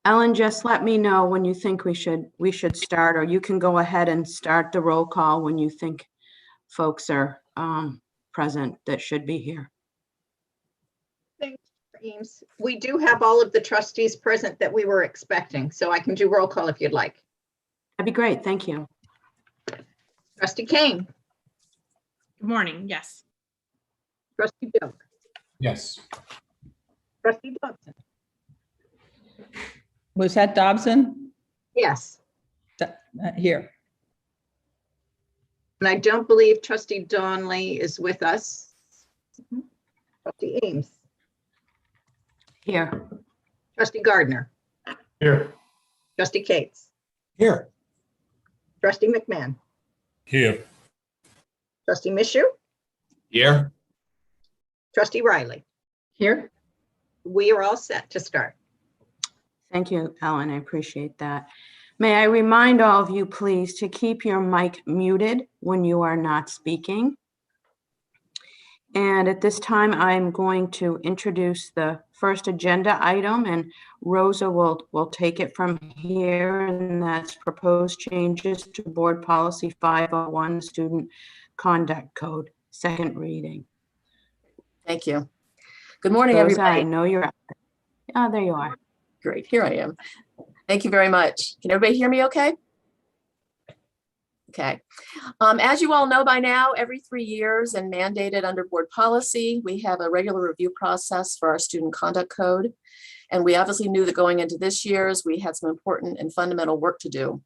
Ellen, just let me know when you think we should start, or you can go ahead and start the roll call when you think folks are present that should be here. Thanks, Eames. We do have all of the trustees present that we were expecting, so I can do roll call if you'd like. That'd be great. Thank you. Trustee Kane. Good morning. Yes. Trustee Doak. Yes. Trustee Dobson. Was that Dobson? Yes. Here. And I don't believe Trustee Donnelly is with us. Trustee Eames. Here. Trustee Gardner. Here. Trustee Cates. Here. Trustee McMahon. Here. Trustee Mishu. Here. Trustee Riley. Here. We are all set to start. Thank you, Ellen. I appreciate that. May I remind all of you, please, to keep your mic muted when you are not speaking. And at this time, I'm going to introduce the first agenda item, and Rosa will take it from here, and that's proposed changes to Board Policy 501, Student Conduct Code, second reading. Thank you. Good morning, Rosa, everybody. I know you're out there. Oh, there you are. Great, here I am. Thank you very much. Can everybody hear me okay? Okay. As you all know by now, every 3 years and mandated under board policy, we have a regular review process for our student conduct code. And we obviously knew that going into this year's, we had some important and fundamental work to do.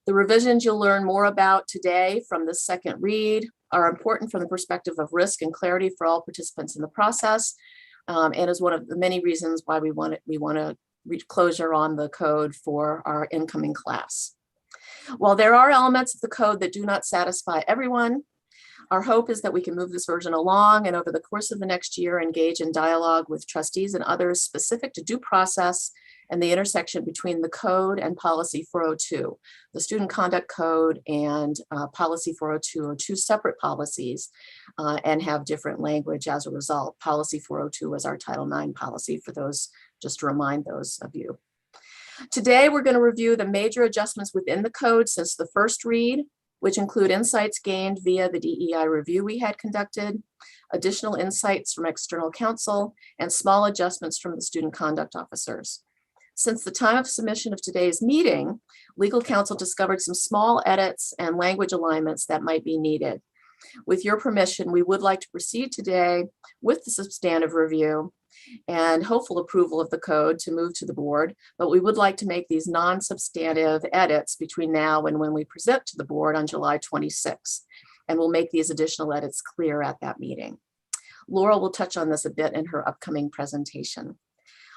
The revisions you'll learn more about today from this second read are important from the perspective of risk and clarity for all participants in the process, and is one of the many reasons why we want to reach closure on the code for our incoming class. While there are elements of the code that do not satisfy everyone, our hope is that we can move this version along and over the course of the next year engage in dialogue with trustees and others specific to due process and the intersection between the code and policy 402. The student conduct code and policy 402 are two separate policies and have different language as a result. Policy 402 is our Title IX policy, for those, just to remind those of you. Today, we're going to review the major adjustments within the code since the first read, which include insights gained via the DEI review we had conducted, additional insights from external counsel, and small adjustments from the student conduct officers. Since the time of submission of today's meeting, legal counsel discovered some small edits and language alignments that might be needed. With your permission, we would like to proceed today with the substantive review and hopeful approval of the code to move to the board, but we would like to make these non-substantive edits between now and when we present to the board on July 26th, and we'll make these additional edits clear at that meeting. Laurel will touch on this a bit in her upcoming presentation.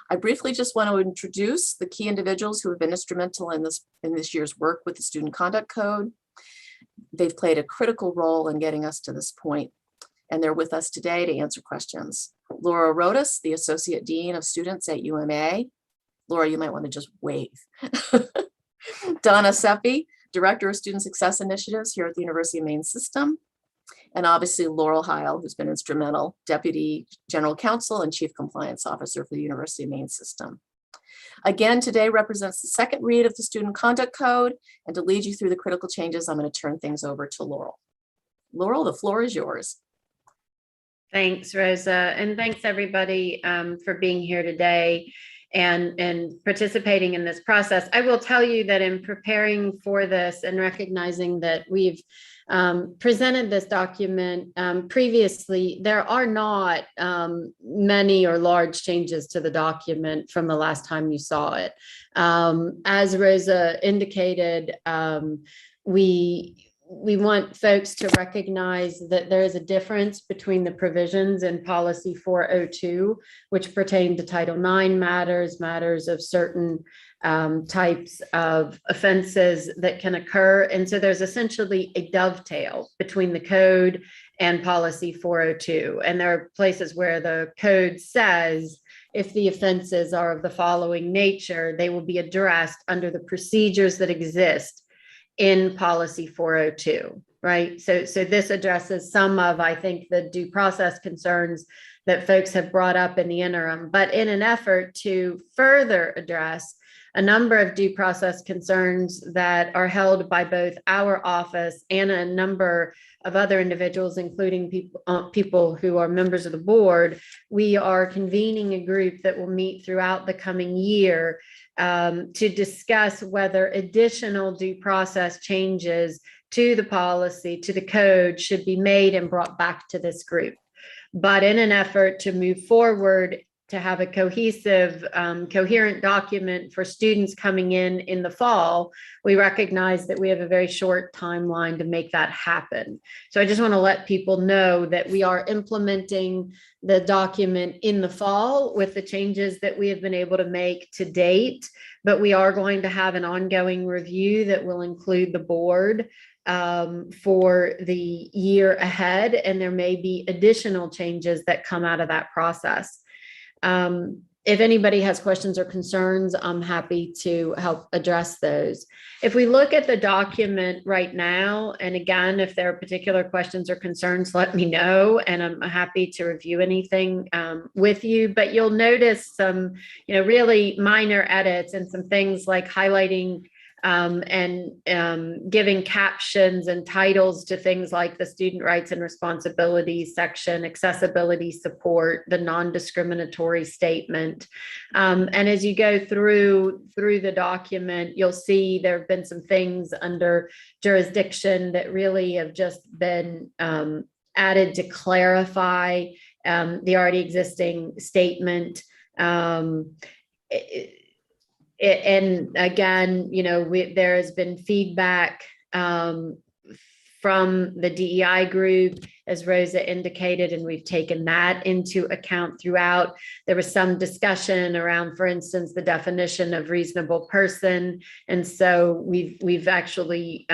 I briefly just want to introduce the key individuals who have been instrumental in this year's work with the Student Conduct Code. They've played a critical role in getting us to this point, and they're with us today to answer questions. Laura Rodas, the Associate Dean of Students at UMA. Laura, you might want to just wave. Donna Seppi, Director of Student Success Initiatives here at the University of Maine System. And obviously Laurel Heil, who's been instrumental, Deputy General Counsel and Chief Compliance Officer for the University of Maine System. Again, today represents the second read of the Student Conduct Code, and to lead you through the critical changes, I'm going to turn things over to Laurel. Laurel, the floor is yours. Thanks, Rosa, and thanks everybody for being here today and participating in this process. I will tell you that in preparing for this and recognizing that we've presented this document previously, there are not many or large changes to the document from the last time you saw it. As Rosa indicated, we want folks to recognize that there is a difference between the provisions in policy 402, which pertain to Title IX matters of certain types of offenses that can occur. And so there's essentially a dovetail between the code and policy 402. And there are places where the code says, if the offenses are of the following nature, they will be addressed under the procedures that exist in policy 402, right? So this addresses some of, I think, the due process concerns that folks have brought up in the interim, but in an effort to further address a number of due process concerns that are held by both our office and a number of other individuals, including people who are members of the board. We are convening a group that will meet throughout the coming year to discuss whether additional due process changes to the policy, to the code, should be made and brought back to this group. But in an effort to move forward, to have a cohesive, coherent document for students coming in the fall, we recognize that we have a very short timeline to make that happen. So I just want to let people know that we are implementing the document in the fall with the changes that we have been able to make to date, but we are going to have an ongoing review that will include the board for the year ahead, and there may be additional changes that come out of that process. If anybody has questions or concerns, I'm happy to help address those. If we look at the document right now, and again, if there are particular questions or concerns, let me know, and I'm happy to review anything with you. But you'll notice some, really minor edits and some things like highlighting and giving captions and titles to things like the student rights and responsibilities section, accessibility support, the non-discriminatory statement. And as you go through the document, you'll see there have been some things under jurisdiction that really have just been added to clarify the already existing statement. And again, there has been feedback from the DEI group, as Rosa indicated, and we've taken that into account throughout. There was some discussion around, for instance, the definition of reasonable person. And so we've actually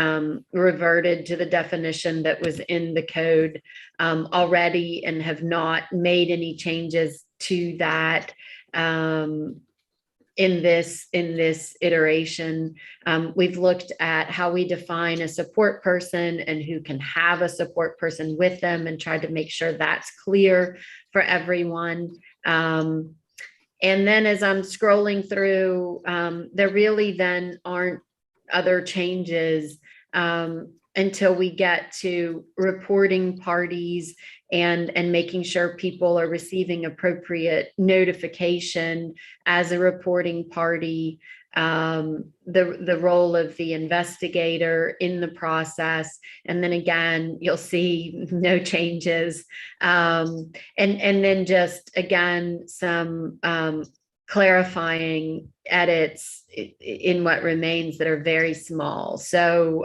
reverted to the definition that was in the code already and have not made any changes to that. In this iteration, we've looked at how we define a support person and who can have a support person with them, and tried to make sure that's clear for everyone. And then as I'm scrolling through, there really then aren't other changes until we get to reporting parties and making sure people are receiving appropriate notification as a reporting party, the role of the investigator in the process. And then again, you'll see no changes. And then just again, some clarifying edits in what remains that are very small. So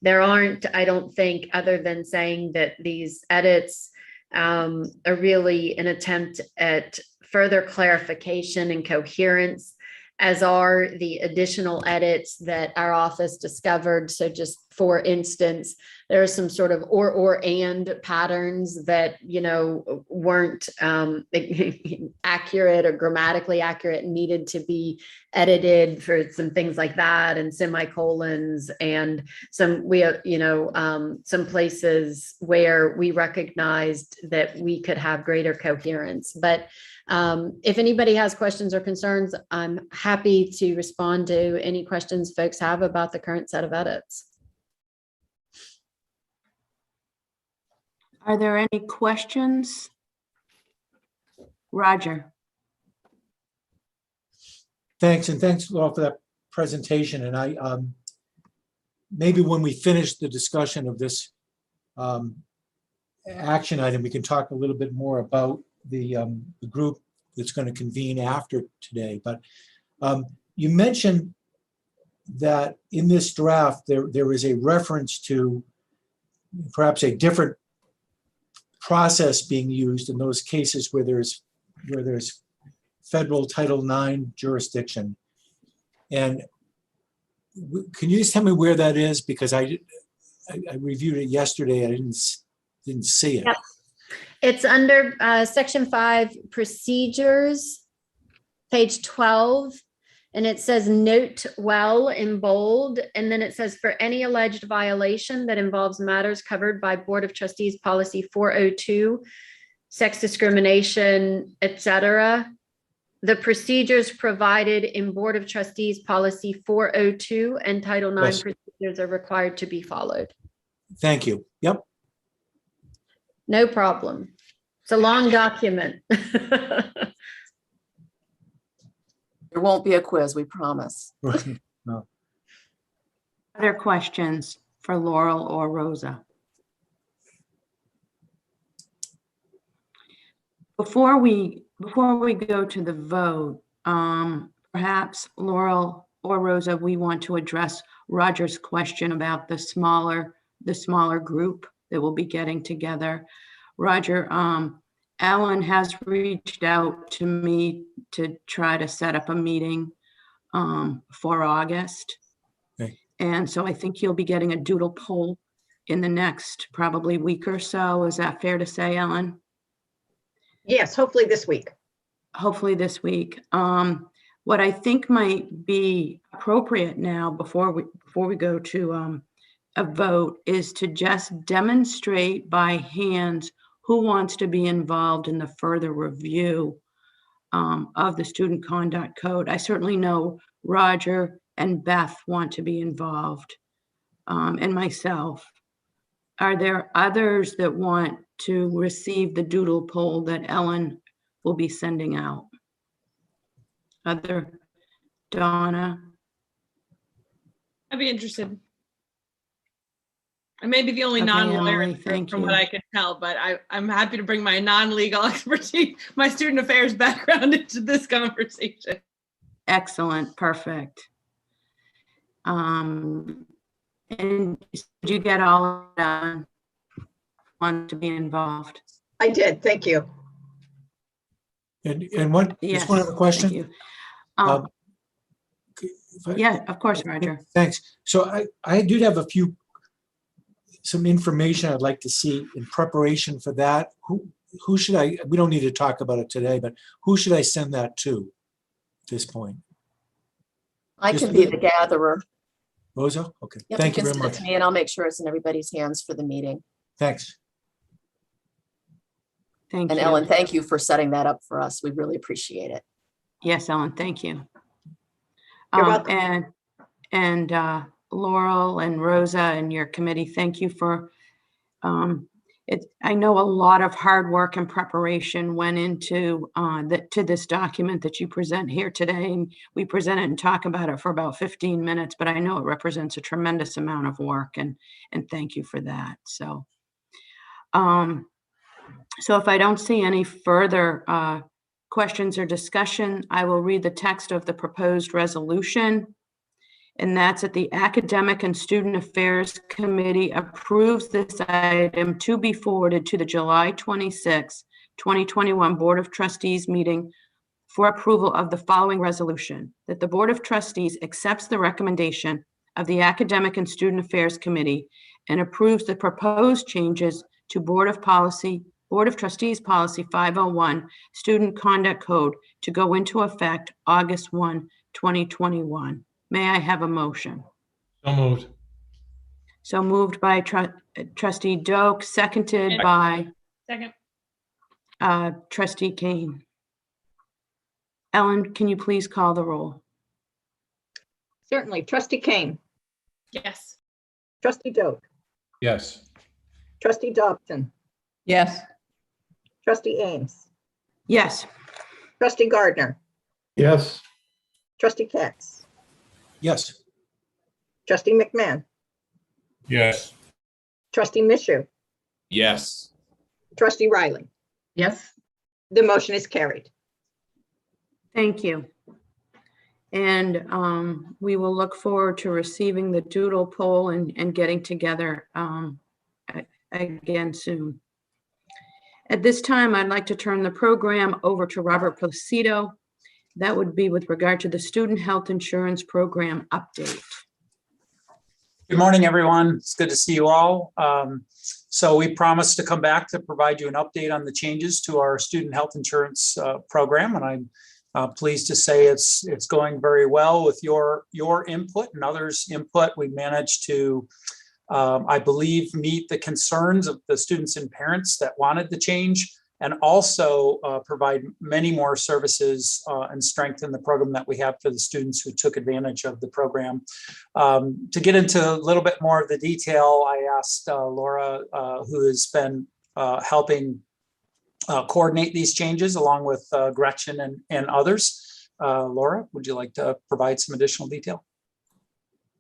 there aren't, I don't think, other than saying that these edits are really an attempt at further clarification and coherence, as are the additional edits that our office discovered. So just for instance, there are some sort of or and patterns that, weren't accurate or grammatically accurate and needed to be edited for some things like that, and semicolons, and some places where we recognized that we could have greater coherence. But if anybody has questions or concerns, I'm happy to respond to any questions folks have about the current set of edits. Are there any questions? Roger. Thanks, and thanks all for that presentation. And I maybe when we finish the discussion of this action item, we can talk a little bit more about the group that's going to convene after today. But you mentioned that in this draft there is a reference to perhaps a different process being used in those cases where there's federal Title IX jurisdiction. And can you just tell me where that is? Because I reviewed it yesterday. I didn't see it. Yep. It's under Section 5 Procedures, page 12. And it says note well in bold. And then it says for any alleged violation that involves matters covered by Board of Trustees Policy 402, sex discrimination, etc., the procedures provided in Board of Trustees Policy 402 and Title IX Yes. procedures are required to be followed. Thank you. Yep. No problem. It's a long document. There won't be a quiz, we promise. Other questions for Laurel or Rosa? Before we go to the vote, perhaps Laurel or Rosa, we want to address Roger's question about the smaller group that will be getting together. Roger, Alan has reached out to me to try to set up a meeting for August. Okay. And so I think you'll be getting a doodle poll in the next probably week or so. Is that fair to say, Ellen? Yes, hopefully this week. Hopefully this week. What I think might be appropriate now before we go to a vote is to just demonstrate by hands who wants to be involved in the further review of the student conduct code. I certainly know Roger and Beth want to be involved, and myself. Are there others that want to receive the doodle poll that Ellen will be sending out? Donna? I'd be interested. I may be the only Okay, non-lawyer Emily, thank from you. what I can tell, but I'm happy to bring my non-legal expertise, my student affairs background into this conversation. Excellent, perfect. And did you get all of that? Want to be involved? I did, thank you. And one, Yes. just one other Thank question. you. If I- Yeah, of course, Roger. Thanks. So I do have some information I'd like to see in preparation for that. Who should we don't need to talk about it today, but who should I send that to at this point? I Just can be me? the gatherer. Rosa? Okay, Yep, thank you can very send it much. to me and I'll make sure it's in everybody's hands for the meeting. Thanks. Thank And you. Ellen, thank you for setting that up for us. We really appreciate it. Yes, Ellen, thank you. You're welcome. And Laurel and Rosa and your committee, thank you for I know a lot of hard work and preparation went into to this document that you present here today. And we present it and talk about it for about 15 minutes, but I know it represents a tremendous amount of work, and thank you for that. So if I don't see any further questions or discussion, I will read the text of the proposed resolution. And that's that the Academic and Student Affairs Committee approves this item to be forwarded to the July 26, 2021 Board of Trustees meeting for approval of the following resolution: that the Board of Trustees accepts the recommendation of the Academic and Student Affairs Committee and approves the proposed changes to Board of Trustees Policy 501, Student Conduct Code, to go into effect August 1, 2021. May I have a motion? So moved. So moved by Trustee Doak, seconded by Second. Trustee Kane. Ellen, can you please call the roll? Certainly. Trustee Kane, Yes. Trustee Doak, Yes. Trustee Dobson, Yes. Trustee Ames, Yes. Trustee Gardner, Yes. Trustee Katz, Yes. Trustee McMahon, Yes. Trustee Mishu, Yes. Trustee Riley. Yes. The motion is carried. Thank you. And we will look forward to receiving the doodle poll and getting together again soon. At this time, I'd like to turn the program over to Robert Placido. That would be with regard to the Student Health Insurance Program update. Good morning, everyone. It's good to see you all. So we promised to come back to provide you an update on the changes to our student health insurance program, and I'm pleased to say it's going very well with your input and others' input. We managed to, I believe, meet the concerns of the students and parents that wanted the change. and also provide many more services and strengthen the program that we have for the students who took advantage of the program. To get into a little bit more of the detail, I asked Laura, who has been helping coordinate these changes along with Gretchen and others. Laura, would you like to provide some additional detail?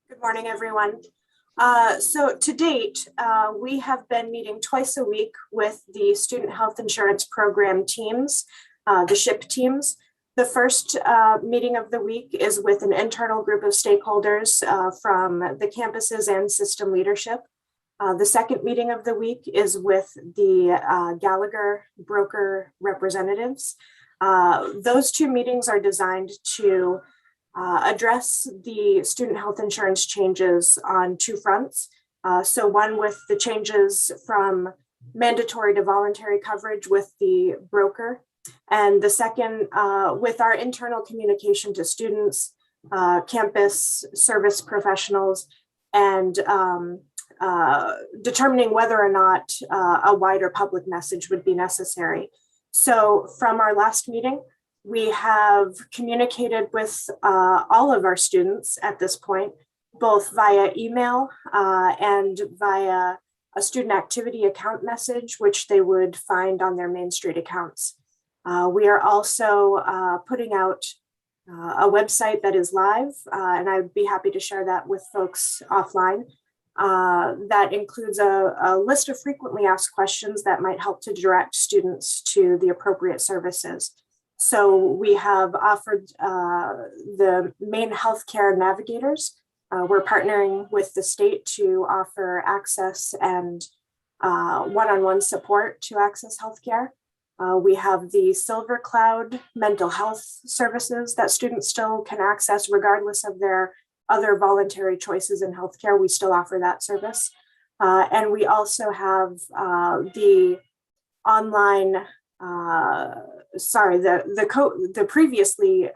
Good morning, everyone. So to date, we have been meeting twice a week with the Student Health Insurance Program teams, the SHIP teams. The first meeting of the week is with an internal group of stakeholders from the campuses and system leadership. The second meeting of the week is with the Gallagher broker representatives. Those two meetings are designed to address the student health insurance changes on two fronts. So one with the changes from mandatory to voluntary coverage with the broker, and the second with our internal communication to students, campus service professionals, and determining whether or not a wider public message would be necessary. So from our last meeting, we have communicated with all of our students at this point, both via email and via a student activity account message, which they would find on their Main Street accounts. We are also putting out a website that is live, and I'd be happy to share that with folks offline. That includes a list of frequently asked questions that might help to direct students to the appropriate services. So we have offered the Maine Healthcare Navigators. We're partnering with the state to offer access and one-on-one support to access healthcare. We have the Silver Cloud mental health services that students still can access regardless of their other voluntary choices in healthcare. We still offer that service. And we also have the online the previously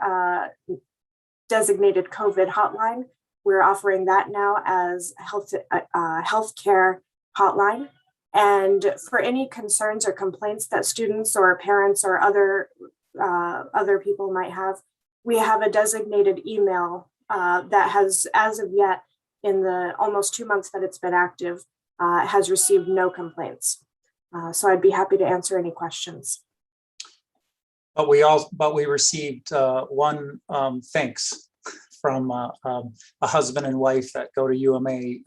designated COVID hotline. We're offering that now as healthcare hotline. And for any concerns or complaints that students or parents or other people might have, we have a designated email that has, as of yet, in the almost 2 months that it's been active, has received no complaints. So I'd be happy to answer any questions. But we received one thanks from a husband and wife that go to UMA,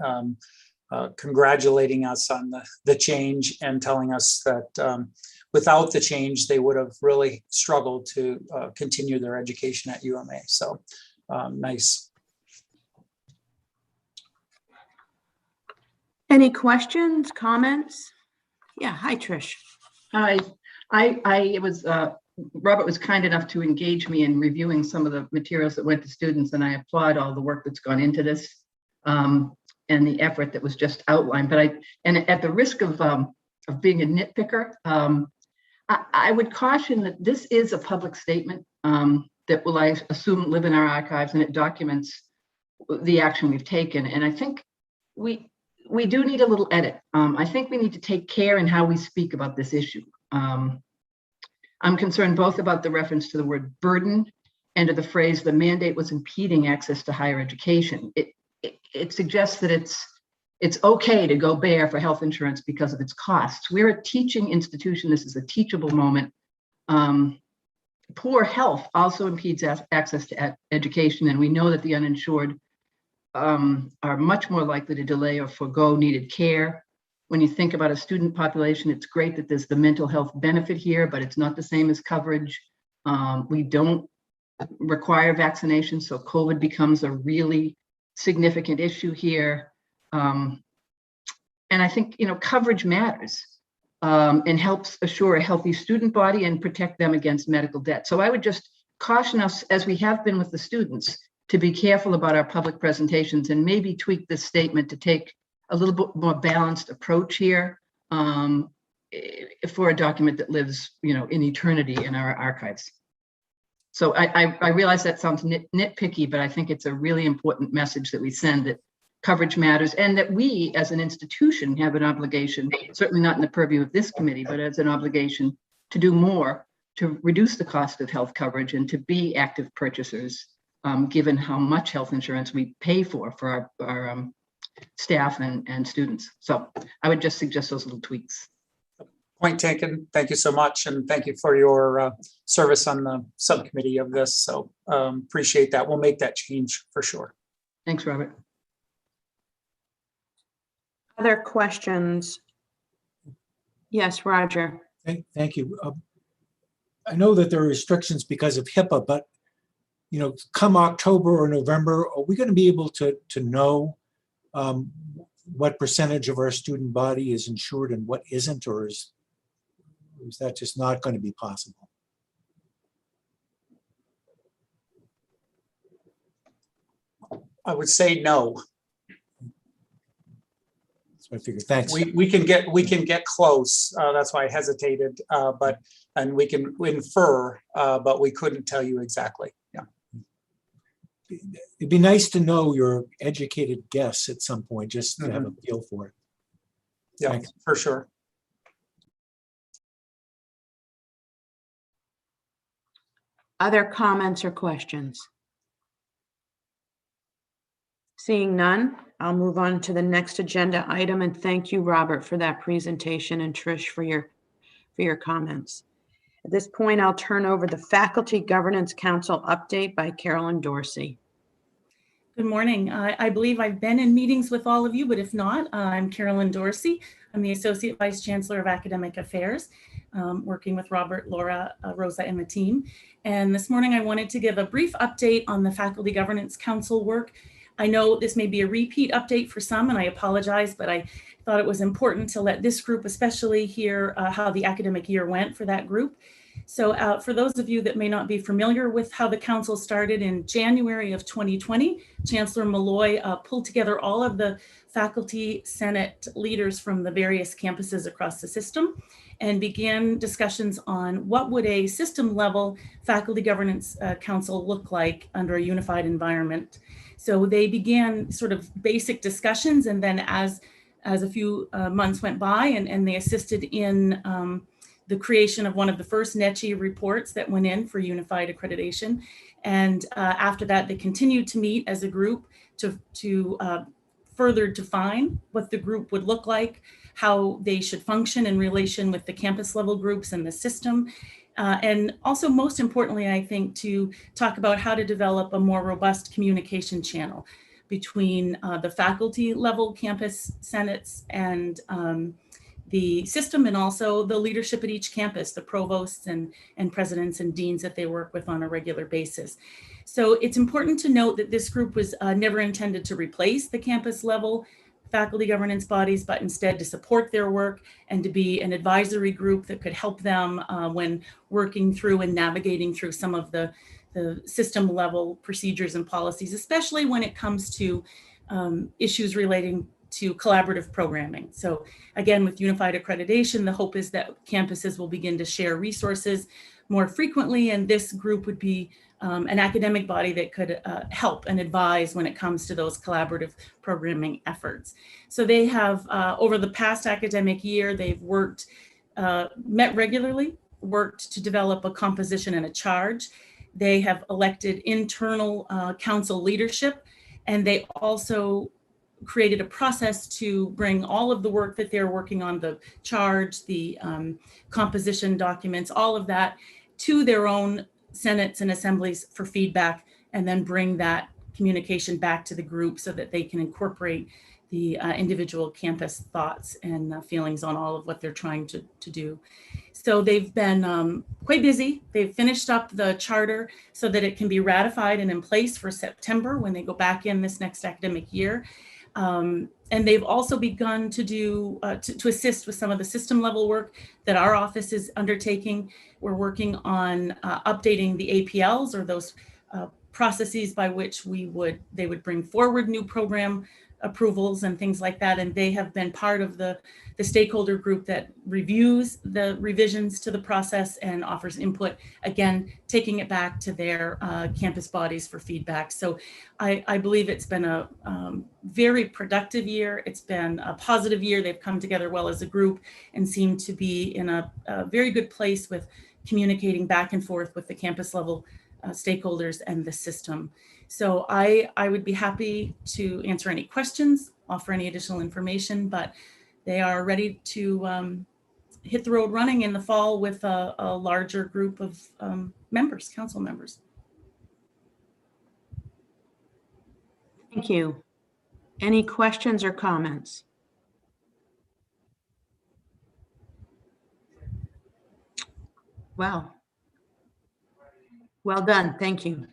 congratulating us on the change and telling us that without the change, they would have really struggled to continue their education at UMA. So nice. Any questions, comments? Yeah, hi, Trish. Hi, I was, Robert was kind enough to engage me in reviewing some of the materials that went to students, and I applaud all the work that's gone into this and the effort that was just outlined. But and at the risk of being a nitpicker, I would caution that this is a public statement that will, I assume, live in our archives, and it documents the action we've taken. And I think we do need a little edit. I think we need to take care in how we speak about this issue. I'm concerned both about the reference to the word burden and to the phrase, the mandate was impeding access to higher education. It suggests that it's okay to go bare for health insurance because of its costs. We're a teaching institution. This is a teachable moment. Poor health also impedes access to education, and we know that the uninsured are much more likely to delay or forego needed care. When you think about a student population, it's great that there's the mental health benefit here, but it's not the same as coverage. We don't require vaccination, so COVID becomes a really significant issue here. And I think, coverage matters and helps assure a healthy student body and protect them against medical debt. So I would just caution us, as we have been with the students, to be careful about our public presentations and maybe tweak this statement to take a little bit more balanced approach here for a document that lives, in eternity in our archives. So I realize that sounds nitpicky, but I think it's a really important message that we send, that coverage matters, and that we as an institution have an obligation, certainly not in the purview of this committee, but as an obligation to do more to reduce the cost of health coverage and to be active purchasers, given how much health insurance we pay for our staff and students. So I would just suggest those little tweaks. Point taken. Thank you so much. And thank you for your service on the subcommittee of this. So appreciate that. We'll make that change for sure. Thanks, Robert. Other questions? Yes, Roger. Thank you. I know that there are restrictions because of HIPAA, but come October or November, are we going to be able to know what percentage of our student body is insured and what isn't, or is that just not going to be possible? I would say no. That's what I figured. Thanks. We can get close. That's why I hesitated. And we can infer, but we couldn't tell you exactly. Yeah. It'd be nice to know your educated guess at some point, just to have a feel for it. Yeah, Thanks. for sure. Other comments or questions? Seeing none, I'll move on to the next agenda item, and thank you, Robert, for that presentation, and Trish for your comments. At this point, I'll turn over the Faculty Governance Council update by Carolyn Dorsey. Good morning. I believe I've been in meetings with all of you, but if not, I'm Carolyn Dorsey. I'm the Associate Vice Chancellor of Academic Affairs, working with Robert, Laura, Rosa, and the team. And this morning I wanted to give a brief update on the Faculty Governance Council work. I know this may be a repeat update for some, and I apologize, but I thought it was important to let this group especially hear how the academic year went for that group. So for those of you that may not be familiar with how the council started, in January of 2020, Chancellor Malloy pulled together all of the faculty senate leaders from the various campuses across the system and began discussions on what would a system level faculty governance council look like under a unified environment. So they began sort of basic discussions, and then as a few months went by, and they assisted in the creation of one of the first NECHI reports that went in for unified accreditation. And after that, they continued to meet as a group to further define what the group would look like, how they should function in relation with the campus level groups and the system. And also, most importantly, I think, to talk about how to develop a more robust communication channel between the faculty level campus senates and the system, and also the leadership at each campus, the provosts and presidents and deans that they work with on a regular basis. So it's important to note that this group was never intended to replace the campus level faculty governance bodies, but instead to support their work and to be an advisory group that could help them when working through and navigating through some of the system level procedures and policies, especially when it comes to issues relating to collaborative programming. So again, with unified accreditation, the hope is that campuses will begin to share resources more frequently, and this group would be an academic body that could help and advise when it comes to those collaborative programming efforts. So they have, over the past academic year, they've worked, met regularly, worked to develop a composition and a charge. They have elected internal council leadership, and they also created a process to bring all of the work that they're working on, the charge, the composition documents, all of that to their own senates and assemblies for feedback, and then bring that communication back to the group so that they can incorporate the individual campus thoughts and feelings on all of what they're trying to do. So they've been quite busy. They've finished up the charter so that it can be ratified and in place for September when they go back in this next academic year. And they've also begun to do, to assist with some of the system level work that our office is undertaking. We're working on updating the APLs, or those processes by which they would bring forward new program approvals and things like that. And they have been part of the stakeholder group that reviews the revisions to the process and offers input, again, taking it back to their campus bodies for feedback. So I believe it's been a very productive year. It's been a positive year. They've come together well as a group and seem to be in a very good place with communicating back and forth with the campus level stakeholders and the system. So I would be happy to answer any questions, offer any additional information, but they are ready to hit the road running in the fall with a larger group of members, council members. Thank you. Any questions or comments? Wow. Well done. Thank you.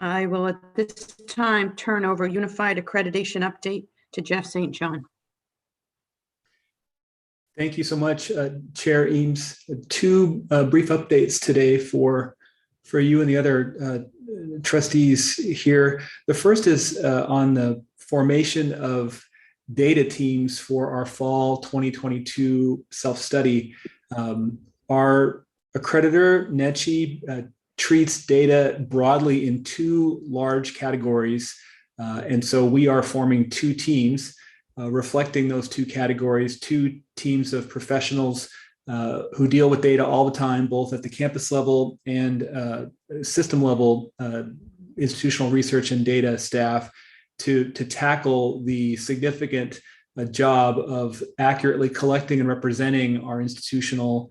I will at this time turn over Unified Accreditation Update to Jeff St. John. Thank you so much, Chair Eames. Two brief updates today for you and the other trustees here. The first is on the formation of data teams for our fall 2022 self-study. Our accreditor, NECHI, treats data broadly in two large categories. And so we are forming two teams reflecting those two categories, two teams of professionals who deal with data all the time, both at the campus level and system level institutional research and data staff to tackle the significant job of accurately collecting and representing our institutional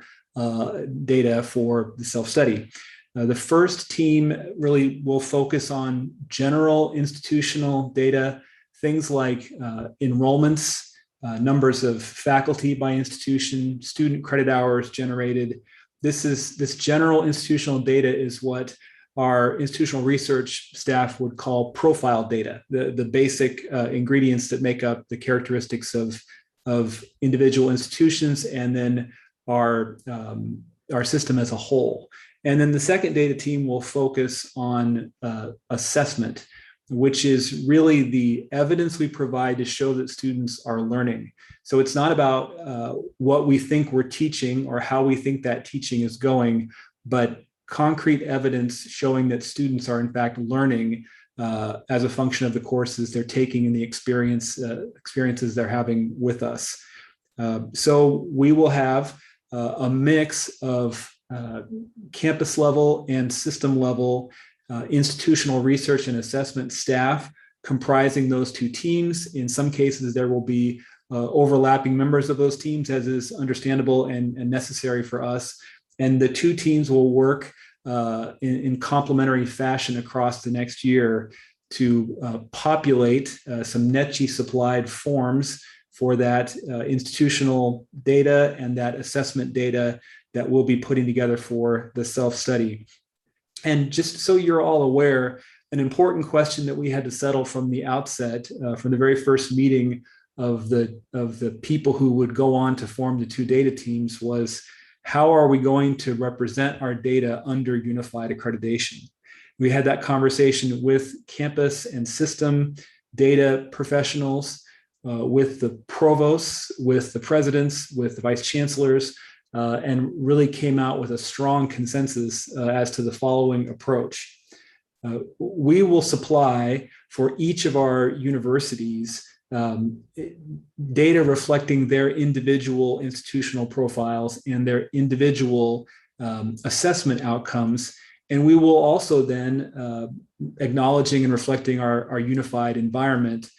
data for the self-study. The first team really will focus on general institutional data, things like enrollments, numbers of faculty by institution, student credit hours generated. This general institutional data is what our institutional research staff would call profile data, the basic ingredients that make up the characteristics of individual institutions and then our system as a whole. And then the second data team will focus on assessment, which is really the evidence we provide to show that students are learning. So it's not about what we think we're teaching or how we think that teaching is going, but concrete evidence showing that students are in fact learning as a function of the courses they're taking and the experiences they're having with us. So we will have a mix of campus level and system level institutional research and assessment staff comprising those two teams. In some cases, there will be overlapping members of those teams, as is understandable and necessary for us. And the two teams will work in complementary fashion across the next year to populate some NECHI supplied forms for that institutional data and that assessment data that we'll be putting together for the self-study. And just so you're all aware, an important question that we had to settle from the outset, from the very first meeting of the people who would go on to form the two data teams was, how are we going to represent our data under unified accreditation? We had that conversation with campus and system data professionals, with the provosts, with the presidents, with the vice chancellors, and really came out with a strong consensus as to the following approach. We will supply for each of our universities data reflecting their individual institutional profiles and their individual assessment outcomes. And we will also then, acknowledging and reflecting our unified environment,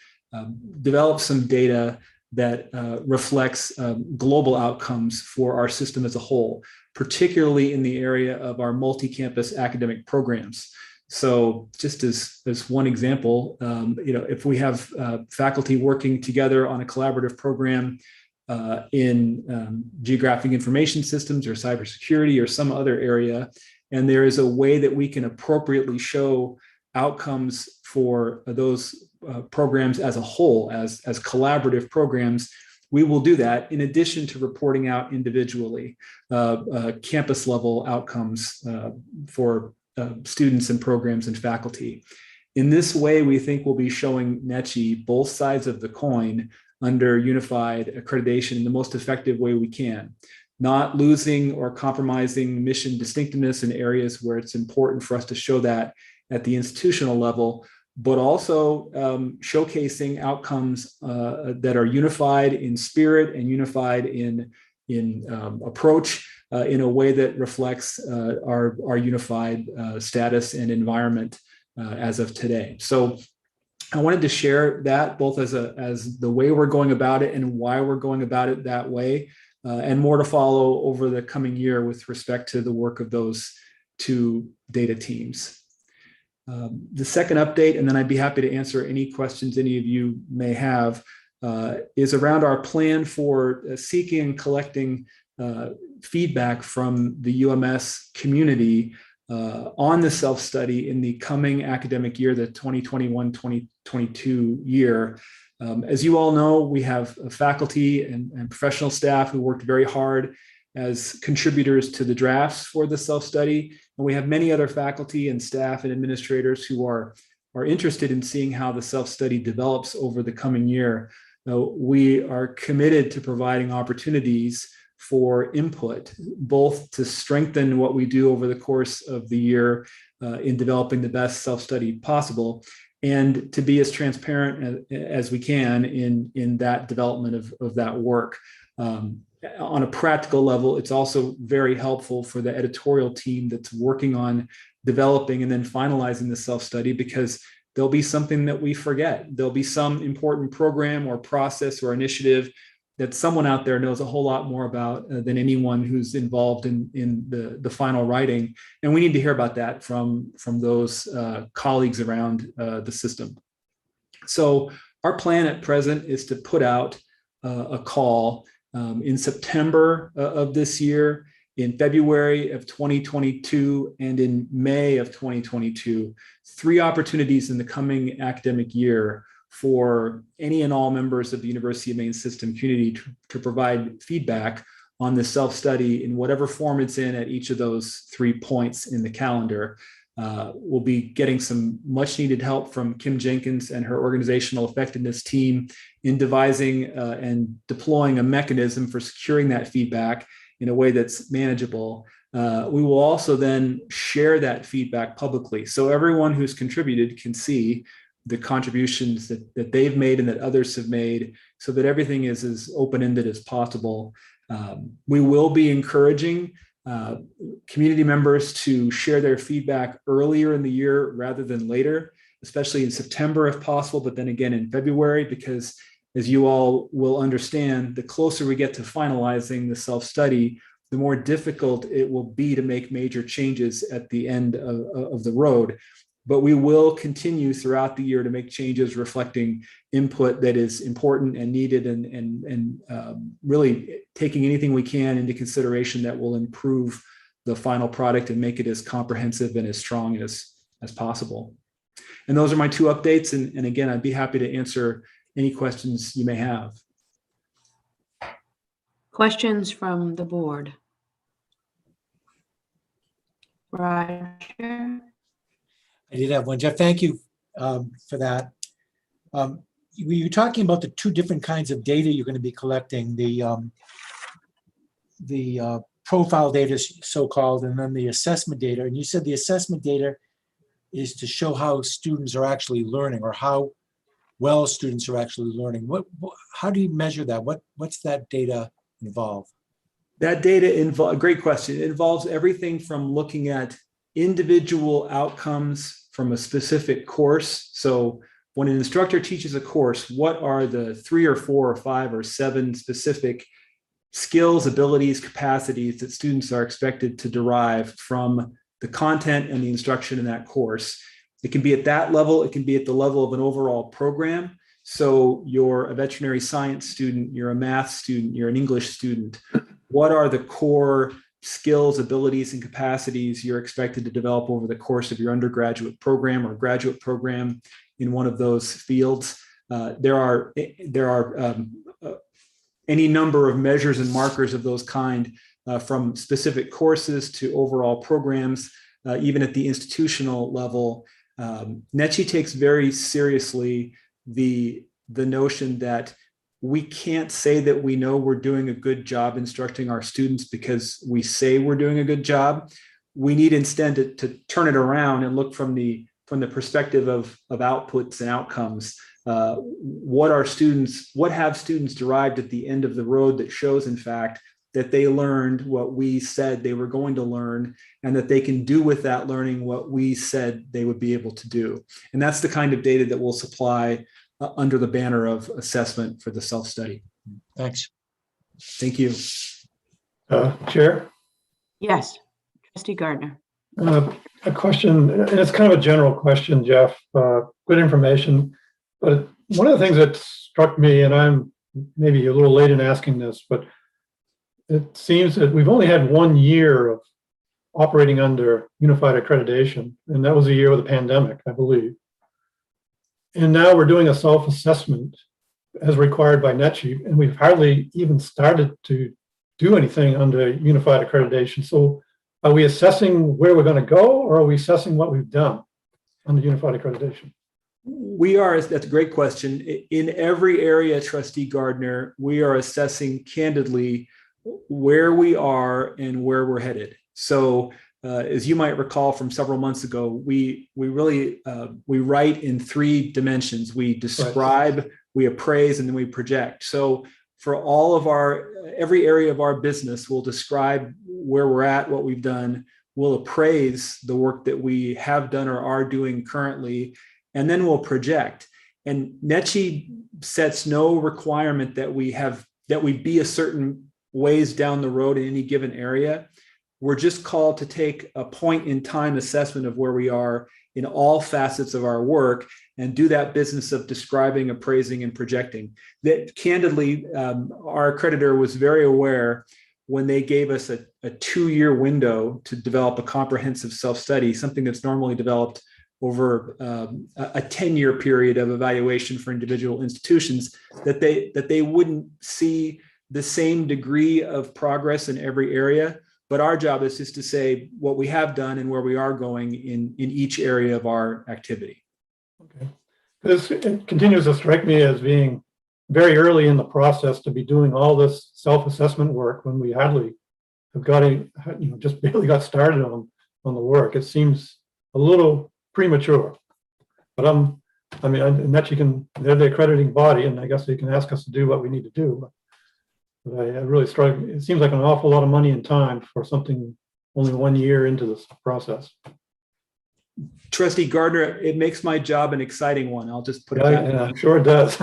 develop some data that reflects global outcomes for our system as a whole, particularly in the area of our multi-campus academic programs. So just as one example, if we have faculty working together on a collaborative program in geographic information systems or cybersecurity or some other area, and there is a way that we can appropriately show outcomes for those programs as a whole, as collaborative programs, we will do that in addition to reporting out individually campus level outcomes for students and programs and faculty. In this way, we think we'll be showing NECHI both sides of the coin under unified accreditation in the most effective way we can, not losing or compromising mission distinctiveness in areas where it's important for us to show that at the institutional level, but also showcasing outcomes that are unified in spirit and unified in approach in a way that reflects our unified status and environment as of today. So I wanted to share that both as the way we're going about it and why we're going about it that way, and more to follow over the coming year with respect to the work of those two data teams. The second update, and then I'd be happy to answer any questions any of you may have, is around our plan for seeking and collecting feedback from the UMS community on the self-study in the coming academic year, the 2021-2022 year. As you all know, we have faculty and professional staff who worked very hard as contributors to the drafts for the self-study. And we have many other faculty and staff and administrators who are interested in seeing how the self-study develops over the coming year. We are committed to providing opportunities for input, both to strengthen what we do over the course of the year in developing the best self-study possible, and to be as transparent as we can in that development of that work. On a practical level, it's also very helpful for the editorial team that's working on developing and then finalizing the self-study, because there'll be something that we forget. There'll be some important program or process or initiative that someone out there knows a whole lot more about than anyone who's involved in the final writing. And we need to hear about that from those colleagues around the system. So our plan at present is to put out a call in September of this year, in February of 2022, and in May of 2022, 3 opportunities in the coming academic year for any and all members of the University of Maine system community to provide feedback on the self-study in whatever form it's in at each of those 3 points in the calendar. We'll be getting some much needed help from Kim Jenkins and her organizational effectiveness team in devising and deploying a mechanism for securing that feedback in a way that's manageable. We will also then share that feedback publicly, so everyone who's contributed can see the contributions that they've made and that others have made, so that everything is as open-ended as possible. We will be encouraging community members to share their feedback earlier in the year rather than later, especially in September if possible, but then again in February, because as you all will understand, the closer we get to finalizing the self-study, the more difficult it will be to make major changes at the end of the road. But we will continue throughout the year to make changes reflecting input that is important and needed, and really taking anything we can into consideration that will improve the final product and make it as comprehensive and as strong as possible. And those are my 2 updates. And again, I'd be happy to answer any questions you may have. Questions from the board? Roger? I did have one, Jeff. Thank you for that. You're talking about the 2 different kinds of data you're going to be collecting, the profile data, so-called, and then the assessment data. And you said the assessment data is to show how students are actually learning, or how well students are actually learning. How do you measure that? What's that data involve? That data great question. It involves everything from looking at individual outcomes from a specific course. So when an instructor teaches a course, what are the 3 or 4 or 5 or 7 specific skills, abilities, capacities that students are expected to derive from the content and the instruction in that course? It can be at that level. It can be at the level of an overall program. So you're a veterinary science student, you're a math student, you're an English student. What are the core skills, abilities, and capacities you're expected to develop over the course of your undergraduate program or graduate program in one of those fields? There are any number of measures and markers of those kind, from specific courses to overall programs, even at the institutional level. NETCHI takes very seriously the notion that we can't say that we know we're doing a good job instructing our students because we say we're doing a good job. We need instead to turn it around and look from the perspective of outputs and outcomes. What have students derived at the end of the road that shows, in fact, that they learned what we said they were going to learn, and that they can do with that learning what we said they would be able to do. And that's the kind of data that we'll supply under the banner of assessment for the self-study. Thanks. Thank you. Chair, Yes, trustee Gardner. a question, and it's kind of a general question, Jeff. Good information, but one of the things that struck me, and I'm maybe a little late in asking this, but it seems that we've only had 1 year of operating under unified accreditation, and that was a year with the pandemic, I believe. And now we're doing a self-assessment as required by NETCHI, and we've hardly even started to do anything under unified accreditation. So are we assessing where we're going to go, or are we assessing what we've done under unified accreditation? We are, that's a great question. In every area, Trustee Gardner, we are assessing candidly where we are and where we're headed. So as you might recall from several months ago, we really write in 3 dimensions. We describe, we appraise, and then we project. So for all of every area of our business, we'll describe where we're at, what we've done. We'll appraise the work that we have done or are doing currently, and then we'll project. And NETCHI sets no requirement that we be a certain ways down the road in any given area. We're just called to take a point in time assessment of where we are in all facets of our work and do that business of describing, appraising, and projecting. That candidly, our accreditor was very aware when they gave us a 2-year window to develop a comprehensive self-study, something that's normally developed over a 10-year period of evaluation for individual institutions, that they wouldn't see the same degree of progress in every area. But our job is just to say what we have done and where we are going in each area of our activity. Okay. It continues to strike me as being very early in the process to be doing all this self-assessment work when we hardly have just barely got started on the work. It seems a little premature, but they're the accrediting body, and I guess they can ask us to do what we need to do. But I really struggle. It seems like an awful lot of money and time for something only 1 year into this process. Trustee Gardner, it makes my job an exciting one. I'll just put it that way. I'm sure it does.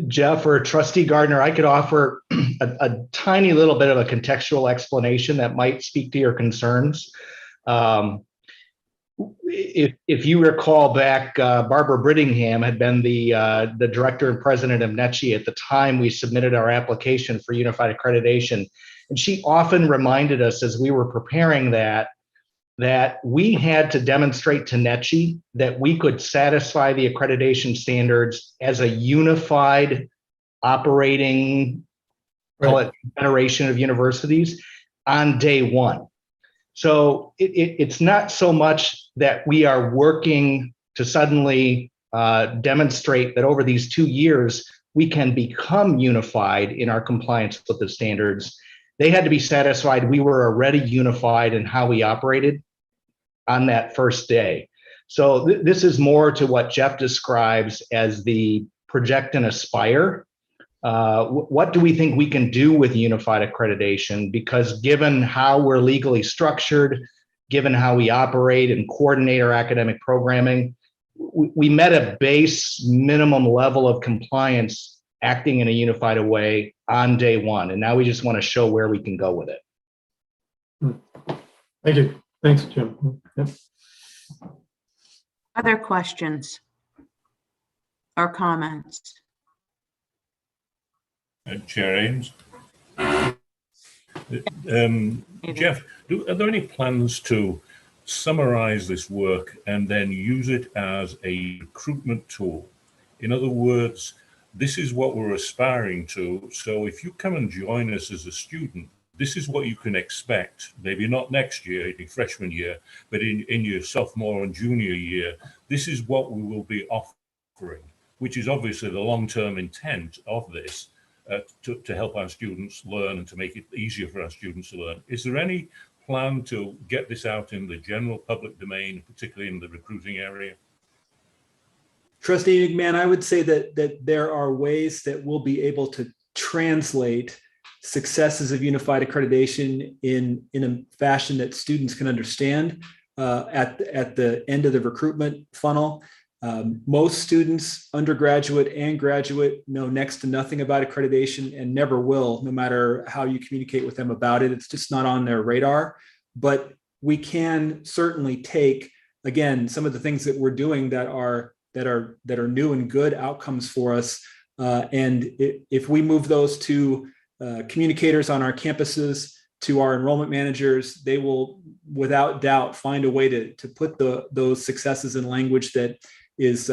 Jeff or Trustee Gardner, I could offer a tiny little bit of a contextual explanation that might speak to your concerns. If you recall back, Barbara Brittingham had been the director and president of NETCHI at the time we submitted our application for unified accreditation. And she often reminded us as we were preparing that we had to demonstrate to NETCHI that we could satisfy the accreditation standards as a unified operating, call it, federation of universities on day one. So it's not so much that we are working to suddenly demonstrate that over these 2 years, we can become unified in our compliance with the standards. They had to be satisfied we were already unified in how we operated on that first day. So this is more to what Jeff describes as the project and aspire. What do we think we can do with unified accreditation? Because given how we're legally structured, given how we operate and coordinate our academic programming, we met a base minimum level of compliance acting in a unified way on day one. And now we just want to show where we can go with it. Thank you. Thanks, Jim. Yep. Other questions or comments? Chair Ames. Jeff, are there any plans to summarize this work and then use it as a recruitment tool? In other words, this is what we're aspiring to. So if you come and join us as a student, this is what you can expect, maybe not next year, in your freshman year, but in your sophomore and junior year, this is what we will be offering, which is obviously the long-term intent of this, to help our students learn and to make it easier for our students to learn. Is there any plan to get this out in the general public domain, particularly in the recruiting area? Trustee McMahon, I would say that there are ways that we'll be able to translate successes of unified accreditation in a fashion that students can understand at the end of the recruitment funnel. Most students, undergraduate and graduate, know next to nothing about accreditation and never will, no matter how you communicate with them about it. It's just not on their radar. But we can certainly take, again, some of the things that we're doing that are new and good outcomes for us. And if we move those to communicators on our campuses, to our enrollment managers, they will without doubt find a way to put those successes in language that is